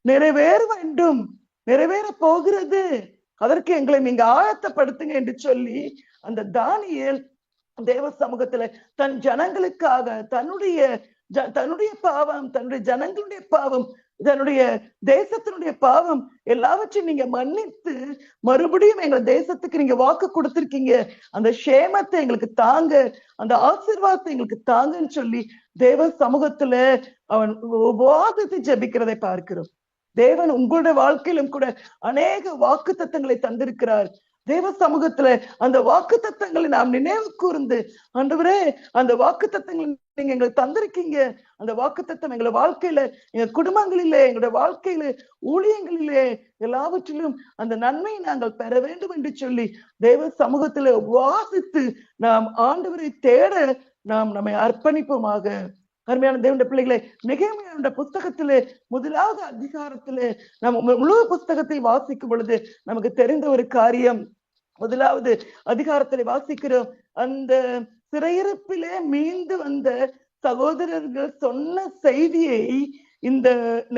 நிறைவேற வேண்டும், நிறைவேற போகிறது, அதற்கு எங்களை நீங்க ஆயத்தப்படுத்துங்க என்று சொல்லி அந்த தானியேல் தேவ சமூகத்துல தன் ஜனங்களுக்காக தன்னுடைய பாவம், தன்னுடைய ஜனங்களுடைய பாவம், தன்னுடைய தேசத்தினுடைய பாவம் எல்லாவற்றையும் நீங்க மன்னித்து மறுபடியும் எங்க தேசத்துக்கு நீங்க வாக்கு கொடுத்திருக்கீங்க, அந்த சேமத்தை எங்களுக்கு தாங்க, அந்த ஆசீர்வாதத்தை எங்களுக்கு தாங்கன்னு சொல்லி தேவ சமூகத்துல அவன் உபவாசத்தை ஜபிக்கிறதை பார்க்கிறோம். தேவன் உங்களுடைய வாழ்க்கையிலும் கூட அநேக வாக்கு தத்தங்களை தந்திருக்கிறார். தேவ சமூகத்துல அந்த வாக்கு தத்தங்களை நாம் நினைவு கூர்ந்து, ஆண்டவரே அந்த வாக்கு தத்தங்களை நீங்க எங்களுக்கு தந்திருக்கீங்க, அந்த வாக்கு தத்தம் எங்களை வாழ்க்கையில, எங்க குடும்பங்களிலே, எங்களுடைய வாழ்க்கையில, ஊழியங்களிலே எல்லாவற்றிலும் அந்த நன்மையை நாங்கள் பெற வேண்டும் என்று சொல்லி தேவ சமூகத்துல வாசித்து நாம் ஆண்டவரை தேட நாம் நம்மை அர்ப்பணிப்போமாக. அருமையான தேவனுடைய பிள்ளைகளே, நெகேமியா புஸ்தகத்திலே 1வது அதிகாரத்திலே நம்ம முழு புஸ்தகத்தை வாசிக்கும் பொழுது நமக்கு தெரிந்த ஒரு காரியம், 1வது அதிகாரத்திலே வாசிக்கிறோம், அந்த சிறையிருப்பிலே மீண்டு வந்த சகோதரர்கள் சொன்ன செய்தியை இந்த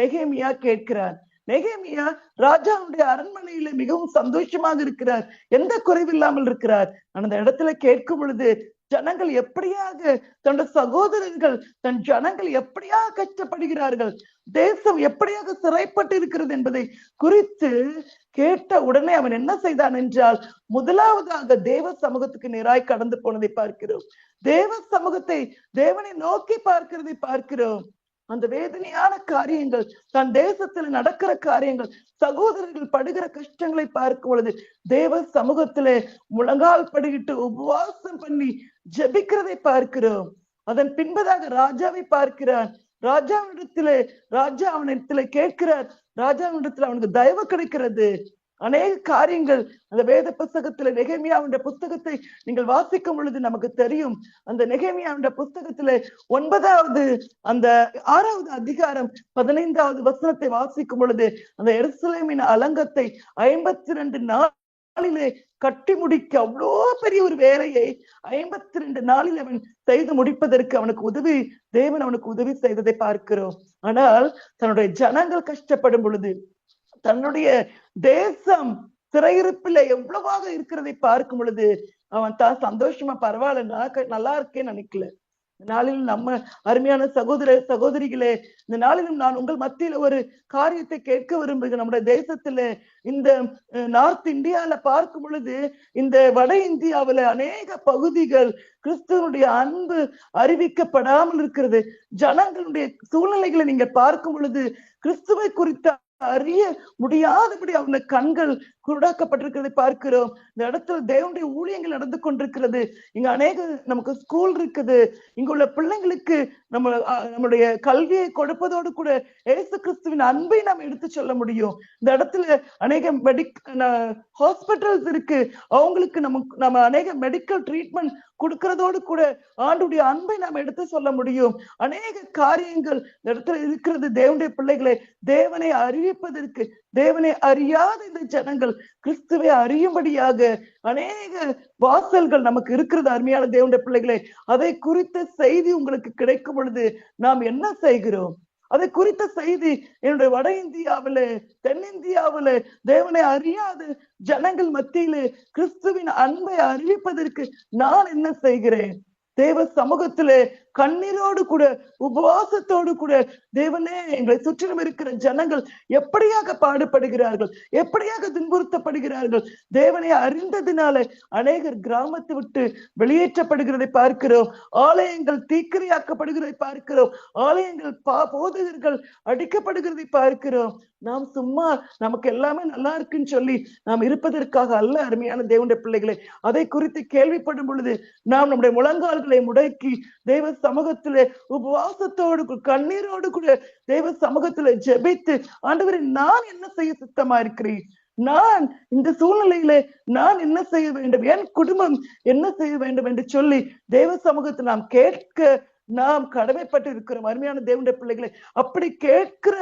நெகேமியா கேட்கிறார். நெகேமியா ராஜாவுடைய அரண்மனையில மிகவும் சந்தோஷமாக இருக்கிறார், எந்த குறைவில்லாமல் இருக்கிறார். அந்த இடத்துல கேட்கும் பொழுது ஜனங்கள் எப்படியாக தன்னுடைய சகோதரர்கள் தன் ஜனங்கள் எப்படியாக கஷ்டப்படுகிறார்கள், தேசம் எப்படியாக சிறைப்பட்டு இருக்கிறது என்பதை குறித்து கேட்ட உடனே அவன் என்ன செய்தான் என்றால், முதலாவதாக தேவ சமூகத்துக்கு நேராய் கடந்து போனதை பார்க்கிறோம். தேவ சமூகத்தை, தேவனை நோக்கி பார்க்கிறதை பார்க்கிறோம். அந்த வேதனையான காரியங்கள், தன் தேசத்துல நடக்கிற காரியங்கள், சகோதரர்கள் படுகிற கஷ்டங்களை பார்க்கும் பொழுது தேவ சமூகத்திலே முழங்கால் படிக்கிட்டு உபவாசம் பண்ணி ஜெபிக்கிறதை பார்க்கிறோம். அதன் பின்பதாக ராஜாவை பார்க்கிறான். ராஜா அவனிடத்திலே கேட்கிறார். ராஜாவினிடத்துல அவனுக்கு தயவு கிடைக்கிறது. அநேக காரியங்கள் அந்த வேத புஸ்தகத்துல, நெகேமியாவுடைய புஸ்தகத்தை நீங்கள் வாசிக்கும் பொழுது நமக்கு தெரியும். அந்த நெகேமியாவுடைய புஸ்தகத்துல 9வது அந்த 6வது அதிகாரம் 15வது வசனத்தை வாசிக்கும் பொழுது, அந்த எருசலேமின் அலங்கத்தை 52 நாளிலே கட்டி முடிக்க அவ்வளோ பெரிய ஒரு வேலையை 52 நாளில் அவன் செய்து முடிப்பதற்கு அவனுக்கு தேவன் அவனுக்கு உதவி செய்ததை பார்க்கிறோம். ஆனால் தன்னுடைய ஜனங்கள் கஷ்டப்படும் பொழுது, தன்னுடைய தேசம் சிறையிருப்பில எவ்வளவாக இருக்கிறதை பார்க்கும் பொழுது அவன் தான் சந்தோஷமா, பரவாயில்ல, நல்லா இருக்கேன்னு நினைக்கல. இந்த நாளிலும் நம்ம அருமையான சகோதரிகளே, இந்த நாளிலும் நான் உங்கள் மத்தியில ஒரு காரியத்தை கேட்க விரும்புகிறேன். நம்முடைய தேசத்துல, இந்த நார்த் இந்தியால பார்க்கும் பொழுது, இந்த வட இந்தியாவில அநேக பகுதிகள் கிறிஸ்துவனுடைய அன்பு அறிவிக்கப்படாமல் இருக்கிறது. ஜனங்களுடைய சூழ்நிலைகளை நீங்க பார்க்கும் பொழுது கிறிஸ்துவை குறித்த அறிய முடியாதபடி அவங்க கண்கள் குருடாக்கப்பட்டிருக்கிறதை பார்க்கிறோம். இந்த இடத்துல தேவனுடைய ஊழியங்கள் நடந்து கொண்டிருக்கிறது. இங்க அநேக நமக்கு ஸ்கூல் இருக்குது. இங்க உள்ள பிள்ளைங்களுக்கு நம்மளுடைய கல்வியை கொடுப்பதோடு கூட இயேசு கிறிஸ்துவின் அன்பை நாம் எடுத்து சொல்ல முடியும். இந்த இடத்துல அநேக ஹாஸ்பிட்டல்ஸ் இருக்கு. அவங்களுக்கு நம்ம அநேக மெடிக்கல் ட்ரீட்மெண்ட் கொடுக்கறதோடு கூட ஆண்டுடைய அன்பை நாம் எடுத்து சொல்ல முடியும். அநேக காரியங்கள் இந்த இடத்துல இருக்கிறது. தேவனுடைய பிள்ளைகளை தேவனை அறிவிப்பதற்கு, தேவனை அறியாத இந்த ஜனங்கள் கிறிஸ்துவை அறியும்படியாக அநேக வாசல்கள் நமக்கு இருக்கிறது. அருமையான தேவனுடைய பிள்ளைகளே, அதை குறித்த செய்தி உங்களுக்கு கிடைக்கும் பொழுது நாம் என்ன செய்கிறோம்? அதை குறித்த செய்தி என்னுடைய வட இந்தியாவில, தென்னிந்தியாவில தேவனை அறியாத ஜனங்கள் மத்தியிலே கிறிஸ்துவின் அன்பை அறிவிப்பதற்கு நான் என்ன செய்கிறேன்? தேவ சமூகத்திலே கண்ணீரோடு கூட, உபவாசத்தோடு கூட, தேவனே, எங்களை சுற்றிலும் இருக்கிற ஜனங்கள் எப்படியாக பாடுபடுகிறார்கள், எப்படியாக துன்புறுத்தப்படுகிறார்கள். தேவனை அறிந்ததினால அநேகர் கிராமத்தை விட்டு வெளியேற்றப்படுகிறதை பார்க்கிறோம். ஆலயங்கள் தீக்கிரையாக்கப்படுகிறதை பார்க்கிறோம். ஆலயங்கள் போதகர்கள் அடிக்கப்படுகிறதை பார்க்கிறோம். நாம் சும்மா நமக்கு எல்லாமே நல்லா இருக்குன்னு சொல்லி நாம் இருப்பதற்காக அல்ல, அருமையான தேவனுடைய பிள்ளைகளை. அதை குறித்து கேள்விப்படும் பொழுது நாம் நம்முடைய முழங்கால்களை முடக்கி தேவ சமூகத்திலே உபவாசத்தோடு, கண்ணீரோடு கூட தேவ சமூகத்திலே ஜெபித்து, ஆண்டவரே, நான் என்ன செய்ய சித்தமா இருக்கிறேன்? நான் இந்த சூழ்நிலையிலே நான் என்ன செய்ய வேண்டும்? என் குடும்பம் என்ன செய்ய வேண்டும் என்று சொல்லி தேவ சமூகத்தில் நாம் கேட்க நாம் கடமைப்பட்டு இருக்கிறோம். அருமையான தேவனுடைய பிள்ளைகளை, அப்படி கேட்கிற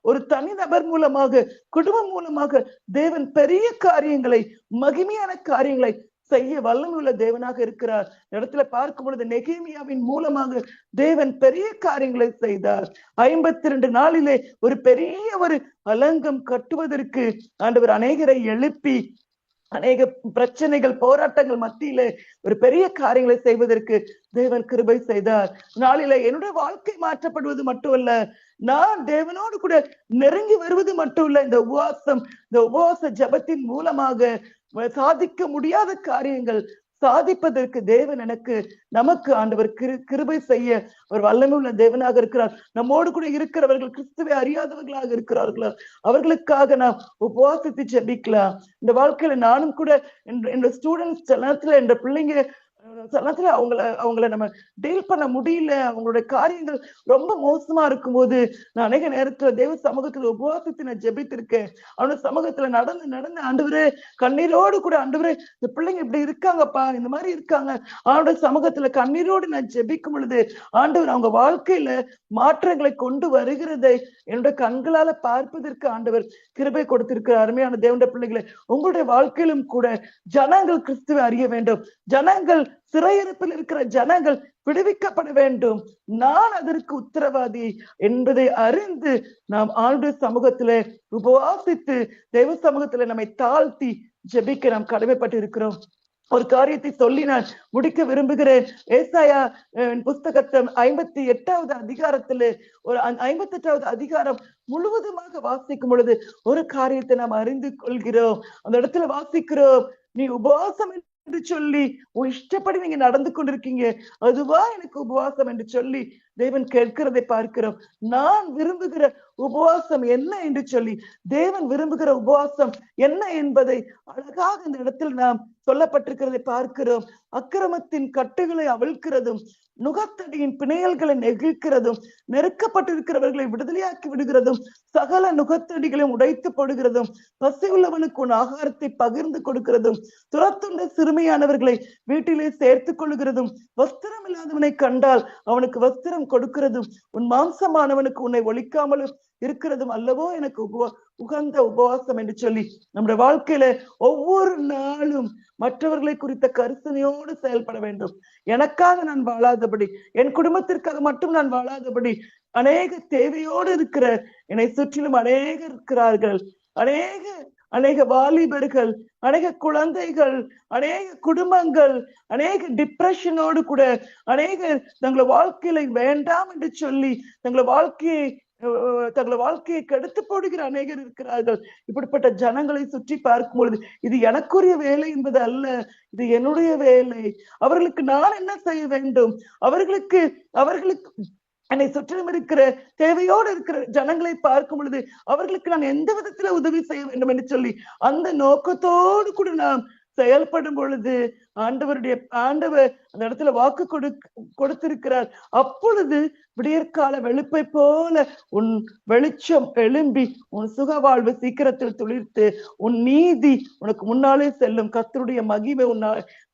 ஒரு தனி நபர் மூலமாக, குடும்பம் மூலமாக தேவன் பெரிய காரியங்களை, மகிமையான காரியங்களை செய்ய வல்லமையுள்ள தேவனாக இருக்கிறார். இடத்துல பார்க்கும் பொழுது நெகேமியாவின் மூலமாக தேவன் பெரிய காரியங்களை செய்தார். 52 நாளிலே ஒரு பெரிய ஒரு அலங்கம் கட்டுவதற்கு ஆண்டவர் அநேகரை எழுப்பி, அநேக பிரச்சனைகள், போராட்டங்கள் மத்தியிலே ஒரு பெரிய காரியங்களை செய்வதற்கு தேவன் கிருபை செய்தார். நாளிலே என்னுடைய வாழ்க்கை மாற்றப்படுவது மட்டுமல்ல, நான் தேவனோடு கூட நெருங்கி வருவது மட்டுமல்ல, இந்த உபவாச ஜபத்தின் மூலமாக சாதிக்க முடியாத காரியங்கள் சாதிப்பதற்கு தேவன் நமக்கு ஆண்டவர் கிருபை செய்ய ஒரு வல்லமையுள்ள தேவனாக இருக்கிறார். நம்மோடு கூட இருக்கிறவர்கள் கிறிஸ்துவை அறியாதவர்களாக இருக்கிறார்களா? அவர்களுக்காக நாம் உபவாசித்து ஜெபிக்கலாம். இந்த வாழ்க்கையில நானும் கூட என்னோட ஸ்டூடெண்ட்ஸ் நேரத்துல, என்ற பிள்ளைங்க நேரத்துல அவங்கள நம்ம டீல் பண்ண முடியல, அவங்களுடைய காரியங்கள் ரொம்ப மோசமா இருக்கும்போது நான் அநேக நேரத்துல தேவ சமூகத்துல உபவாசத்தை நான் ஜெபித்திருக்கேன். அவனோட சமூகத்துல நடந்து ஆண்டவரே, கண்ணீரோடு கூட, ஆண்டவரே, இந்த பிள்ளைங்க இப்படி இருக்காங்கப்பா, இந்த மாதிரி இருக்காங்க, அவனோட சமூகத்துல கண்ணீரோடு நான் ஜெபிக்கும் பொழுது ஆண்டவர் அவங்க வாழ்க்கையில மாற்றங்களை கொண்டு வருகிறதை என்னோட கண்களால பார்ப்பதற்கு ஆண்டவர் கிருபை கொடுத்திருக்கிற அருமையான தேவனுடைய பிள்ளைகளை, உங்களுடைய வாழ்க்கையிலும் கூட ஜனங்கள் கிறிஸ்துவை அறிய வேண்டும். ஜனங்கள் சிறையிருப்பில் இருக்கிற ஜனங்கள் விடுவிக்கப்பட வேண்டும். நான் அதற்கு உத்தரவாதி என்பதை அறிந்து நாம் ஆண்டு சமூகத்திலே உபவாசித்து தேவ சமூகத்திலே நம்மை தாழ்த்தி ஜெபிக்க நாம் கடமைப்பட்டு இருக்கிறோம். ஒரு காரியத்தை சொல்லி நான் முடிக்க விரும்புகிறேன். ஏசாயா புஸ்தகத்தை 58வது அதிகாரத்திலே ஒரு 58வது அதிகாரம் முழுவதுமாக வாசிக்கும் பொழுது ஒரு காரியத்தை நாம் அறிந்து கொள்கிறோம். அந்த இடத்துல வாசிக்கிறோம், நீ உபவாசம் என்று சொல்லி உன் இஷ்டப்படி நீங்க நடந்து கொண்டிருக்கீங்க, அதுவா எனக்கு உபவாசம் என்று சொல்லி தேவன் கேட்கிறதை பார்க்கிறோம். நான் விரும்புகிற உபவாசம் என்ன என்று சொல்லி, தேவன் விரும்புகிற உபவாசம் என்ன என்பதை அழகாக இந்த இடத்தில் நாம் சொல்லப்பட்டிருக்கிறதை பார்க்கிறோம். அக்கிரமத்தின் கட்டுகளை அவிழ்க்கிறதும், நுகத்தடியின் பிணையல்களை நெகிழ்க்கிறதும், நெருக்கப்பட்டிருக்கிறவர்களை விடுதலையாக்கி விடுகிறதும், சகல நுகத்தடிகளையும் உடைத்து போடுகிறதும், பசி உள்ளவனுக்கு உன் ஆகாரத்தை பகிர்ந்து கொடுக்கிறதும், துரத்துண்ட சிறுமையானவர்களை வீட்டிலே சேர்த்துக் கொள்ளுகிறதும், வஸ்திரம் இல்லாதவனை கண்டால் அவனுக்கு வஸ்திரம் கொடுக்கிறதும், உன் மாம்சமானவனுக்கு உன்னை ஒழிக்காமலும் இருக்கிறதும் அல்லவோ எனக்கு உகந்த உபவாசம் என்று சொல்லி, நம்முடைய வாழ்க்கையில ஒவ்வொரு நாளும் மற்றவர்களை குறித்த கருத்தனையோடு செயல்பட வேண்டும். எனக்காக நான் வாழாதபடி, என் குடும்பத்திற்காக மட்டும் நான் வாழாதபடி, அநேக தேவையோடு இருக்கிற என்னை சுற்றிலும் அநேகர் இருக்கிறார்கள். அநேக வாலிபர்கள், அநேக குழந்தைகள், அநேக குடும்பங்கள், அநேக டிப்ரெஷனோடு கூட, அநேக தங்களை வாழ்க்கையில வேண்டாம் என்று சொல்லி தங்களை வாழ்க்கையை கெடுத்து போடுகிற அநேகர் இருக்கிறார்கள். இப்படிப்பட்ட ஜனங்களை சுற்றி பார்க்கும் பொழுது இது எனக்குரிய வேலை என்பது அல்ல, இது என்னுடைய வேலை. அவர்களுக்கு நான் என்ன செய்ய வேண்டும்? அவர்களுக்கு என்னை சுற்றிலும் இருக்கிற தேவையோடு இருக்கிற ஜனங்களை பார்க்கும் பொழுது அவர்களுக்கு நான் எந்த விதத்துல உதவி செய்ய வேண்டும் என்று சொல்லி அந்த நோக்கத்தோடு கூட நாம் செயல்படும் பொழுது ஆண்டவர் அந்த இடத்துல வாக்கு கொடுத்திருக்கிறார். அப்பொழுது விடியற்கால வெளுப்பை போல உன் வெளிச்சம் எழும்பி உன் சுக வாழ்வு சீக்கிரத்தில் துளிர்த்து உன் நீதி உனக்கு முன்னாலே செல்லும், கர்த்தருடைய மகிமை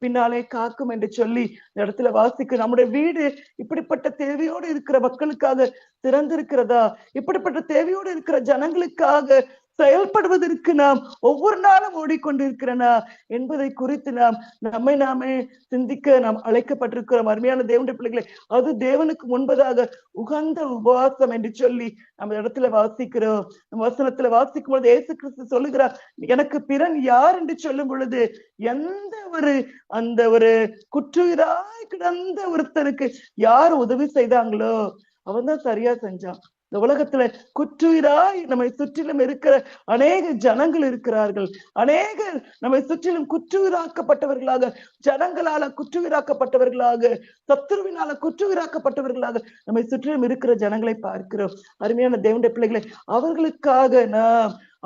பின்னாலே காக்கும் என்று சொல்லி இந்த இடத்துல வாசிக்க. நம்முடைய வீடு இப்படிப்பட்ட தேவையோடு இருக்கிற மக்களுக்காக திறந்திருக்கிறதா? இப்படிப்பட்ட தேவையோடு இருக்கிற ஜனங்களுக்காக செயல்படுவதற்கு நாம் ஒவ்வொரு நாளும் ஓடிக்கொண்டிருக்கிறனா என்பதை குறித்து நம்மை நாமே சிந்திக்க நாம் அழைக்கப்பட்டிருக்கிறோம். அருமையான தேவனுடைய பிள்ளைகளை, அது தேவனுக்கு முன்பதாக உகந்த உபவாசம் என்று சொல்லி நம்ம இடத்துல வாசிக்கிறோம். நம்ம வசனத்துல வாசிக்கும் பொழுது இயேசு கிறிஸ்து சொல்லுகிறார், எனக்கு பிறன் யார் என்று சொல்லும் பொழுது அந்த ஒரு குற்றுயிராய் கிடந்த ஒருத்தனுக்கு யார் உதவி செய்தாங்களோ அவன் தான் சரியா செஞ்சான். இந்த உலகத்துல குற்றுயிராய் நம்மை சுற்றிலும் இருக்கிற அநேக ஜனங்கள் இருக்கிறார்கள். அநேகர் நம்மை சுற்றிலும் குற்றுயிராக்கப்பட்டவர்களாக, ஜனங்களால குற்றுயிராக்கப்பட்டவர்களாக, சத்துருவினால குற்றுயிராக்கப்பட்டவர்களாக நம்மை சுற்றிலும் இருக்கிற ஜனங்களை பார்க்கிறோம். அருமையான தேவனுடைய பிள்ளைகளை,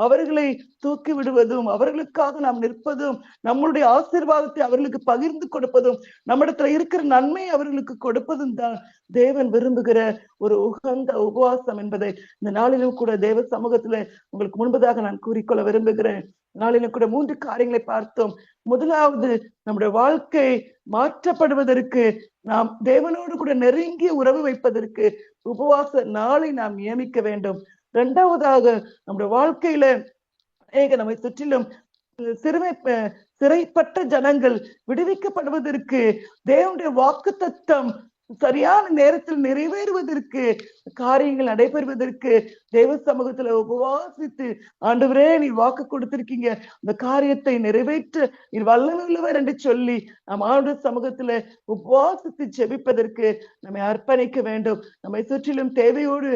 அவர்களை தூக்கி விடுவதும், அவர்களுக்காக நாம் நிற்பதும், நம்மளுடைய ஆசீர்வாதத்தை அவர்களுக்கு பகிர்ந்து கொடுப்பதும், நம்மிடத்துல இருக்கிற நன்மையை அவர்களுக்கு கொடுப்பதும் தான் தேவன் விரும்புகிற ஒரு உகந்த உபவாசம் என்பதை இந்த நாளிலும் கூட தேவ சமூகத்துல உங்களுக்கு முன்பதாக நான் கூறிக்கொள்ள விரும்புகிறேன். நாளிலும் கூட 3 காரியங்களை பார்த்தோம். முதலாவது, நம்முடைய வாழ்க்கை மாற்றப்படுவதற்கு, நாம் தேவனோடு கூட நெருங்கிய உறவு வைப்பதற்கு உபவாச நாளை நாம் நியமிக்க வேண்டும். 2வதாக, நம்முடைய வாழ்க்கையில நம்மை சுற்றிலும் சிறைப்பட்ட ஜனங்கள் விடுவிக்கப்படுவதற்கு, தேவனுடைய வாக்குத்தத்தம் சரியான நேரத்தில் நிறைவேறுவதற்கு, காரியங்கள் நடைபெறுவதற்கு தேவ சமூகத்துல உபவாசித்து, ஆண்டவரே நீ வாக்கு கொடுத்திருக்கீங்க, அந்த காரியத்தை நிறைவேற்ற நீ வல்லமையுள்ளவர் என்று சொல்லி நாம் ஆண்டவர் சமூகத்துல உபவாசித்து ஜெபிப்பதற்கு நம்மை அர்ப்பணிக்க வேண்டும். நம்மை சுற்றிலும் தேவையோடு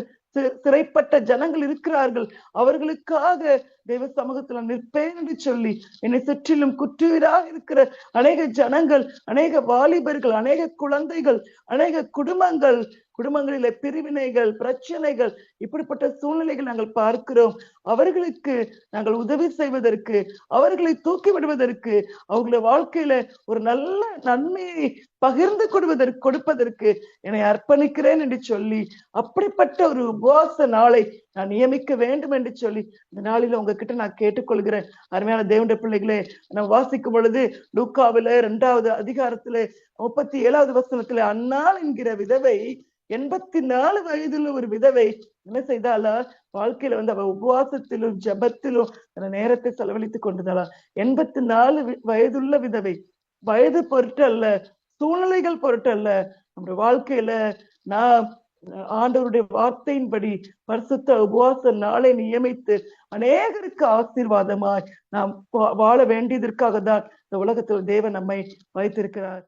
சிறைப்பட்ட ஜனங்கள் இருக்கிறார்கள். அவர்களுக்காக தேவ சமூகத்துல நிற்பேன் என்று சொல்லி, என்னை சுற்றிலும் குற்றுயிராக இருக்கிற அநேக ஜனங்கள், அநேக வாலிபர்கள், அநேக குழந்தைகள், அநேக குடும்பங்களில பிரிவினைகள், பிரச்சனைகள், இப்படிப்பட்ட சூழ்நிலைகள் நாங்கள் பார்க்கிறோம். அவர்களுக்கு நாங்கள் உதவி செய்வதற்கு, அவர்களை தூக்கி விடுவதற்கு, அவர்களுடைய வாழ்க்கையில ஒரு நல்ல நன்மையை பகிர்ந்து கொடுப்பதற்கு என்னை அர்ப்பணிக்கிறேன் என்று சொல்லி, அப்படிப்பட்ட ஒரு உபவாச நாளை நான் நியமிக்க வேண்டும் என்று சொல்லி இந்த நாளில உங்ககிட்ட நான் கேட்டுக்கொள்கிறேன். அருமையான தேவனுடைய பிள்ளைகளே, நான் வாசிக்கும் பொழுது லூக்காவில 2வது அதிகாரத்துல 37வது வசனத்துல, அன்னாள் என்கிற விதவை, 84 வயதுள்ள ஒரு விதவை என்ன செய்தாலா? வாழ்க்கையில அவ உபவாசத்திலும் ஜபத்திலும் நேரத்தை செலவழித்துக் கொண்டிருந்தாளா. 84 வயதுள்ள விதவை. வயது பொருட்டல்ல, சூழ்நிலைகள் பொருட்டல்ல. நம்முடைய வாழ்க்கையில நான் ஆண்டவருடைய வார்த்தையின்படி பரிசுத்த உபவாச நாளை நியமித்து அநேகருக்கு ஆசீர்வாதமாய் நாம் வாழ வேண்டியதற்காக தான் இந்த உலகத்தில் தேவன் நம்மை வைத்திருக்கிறார்.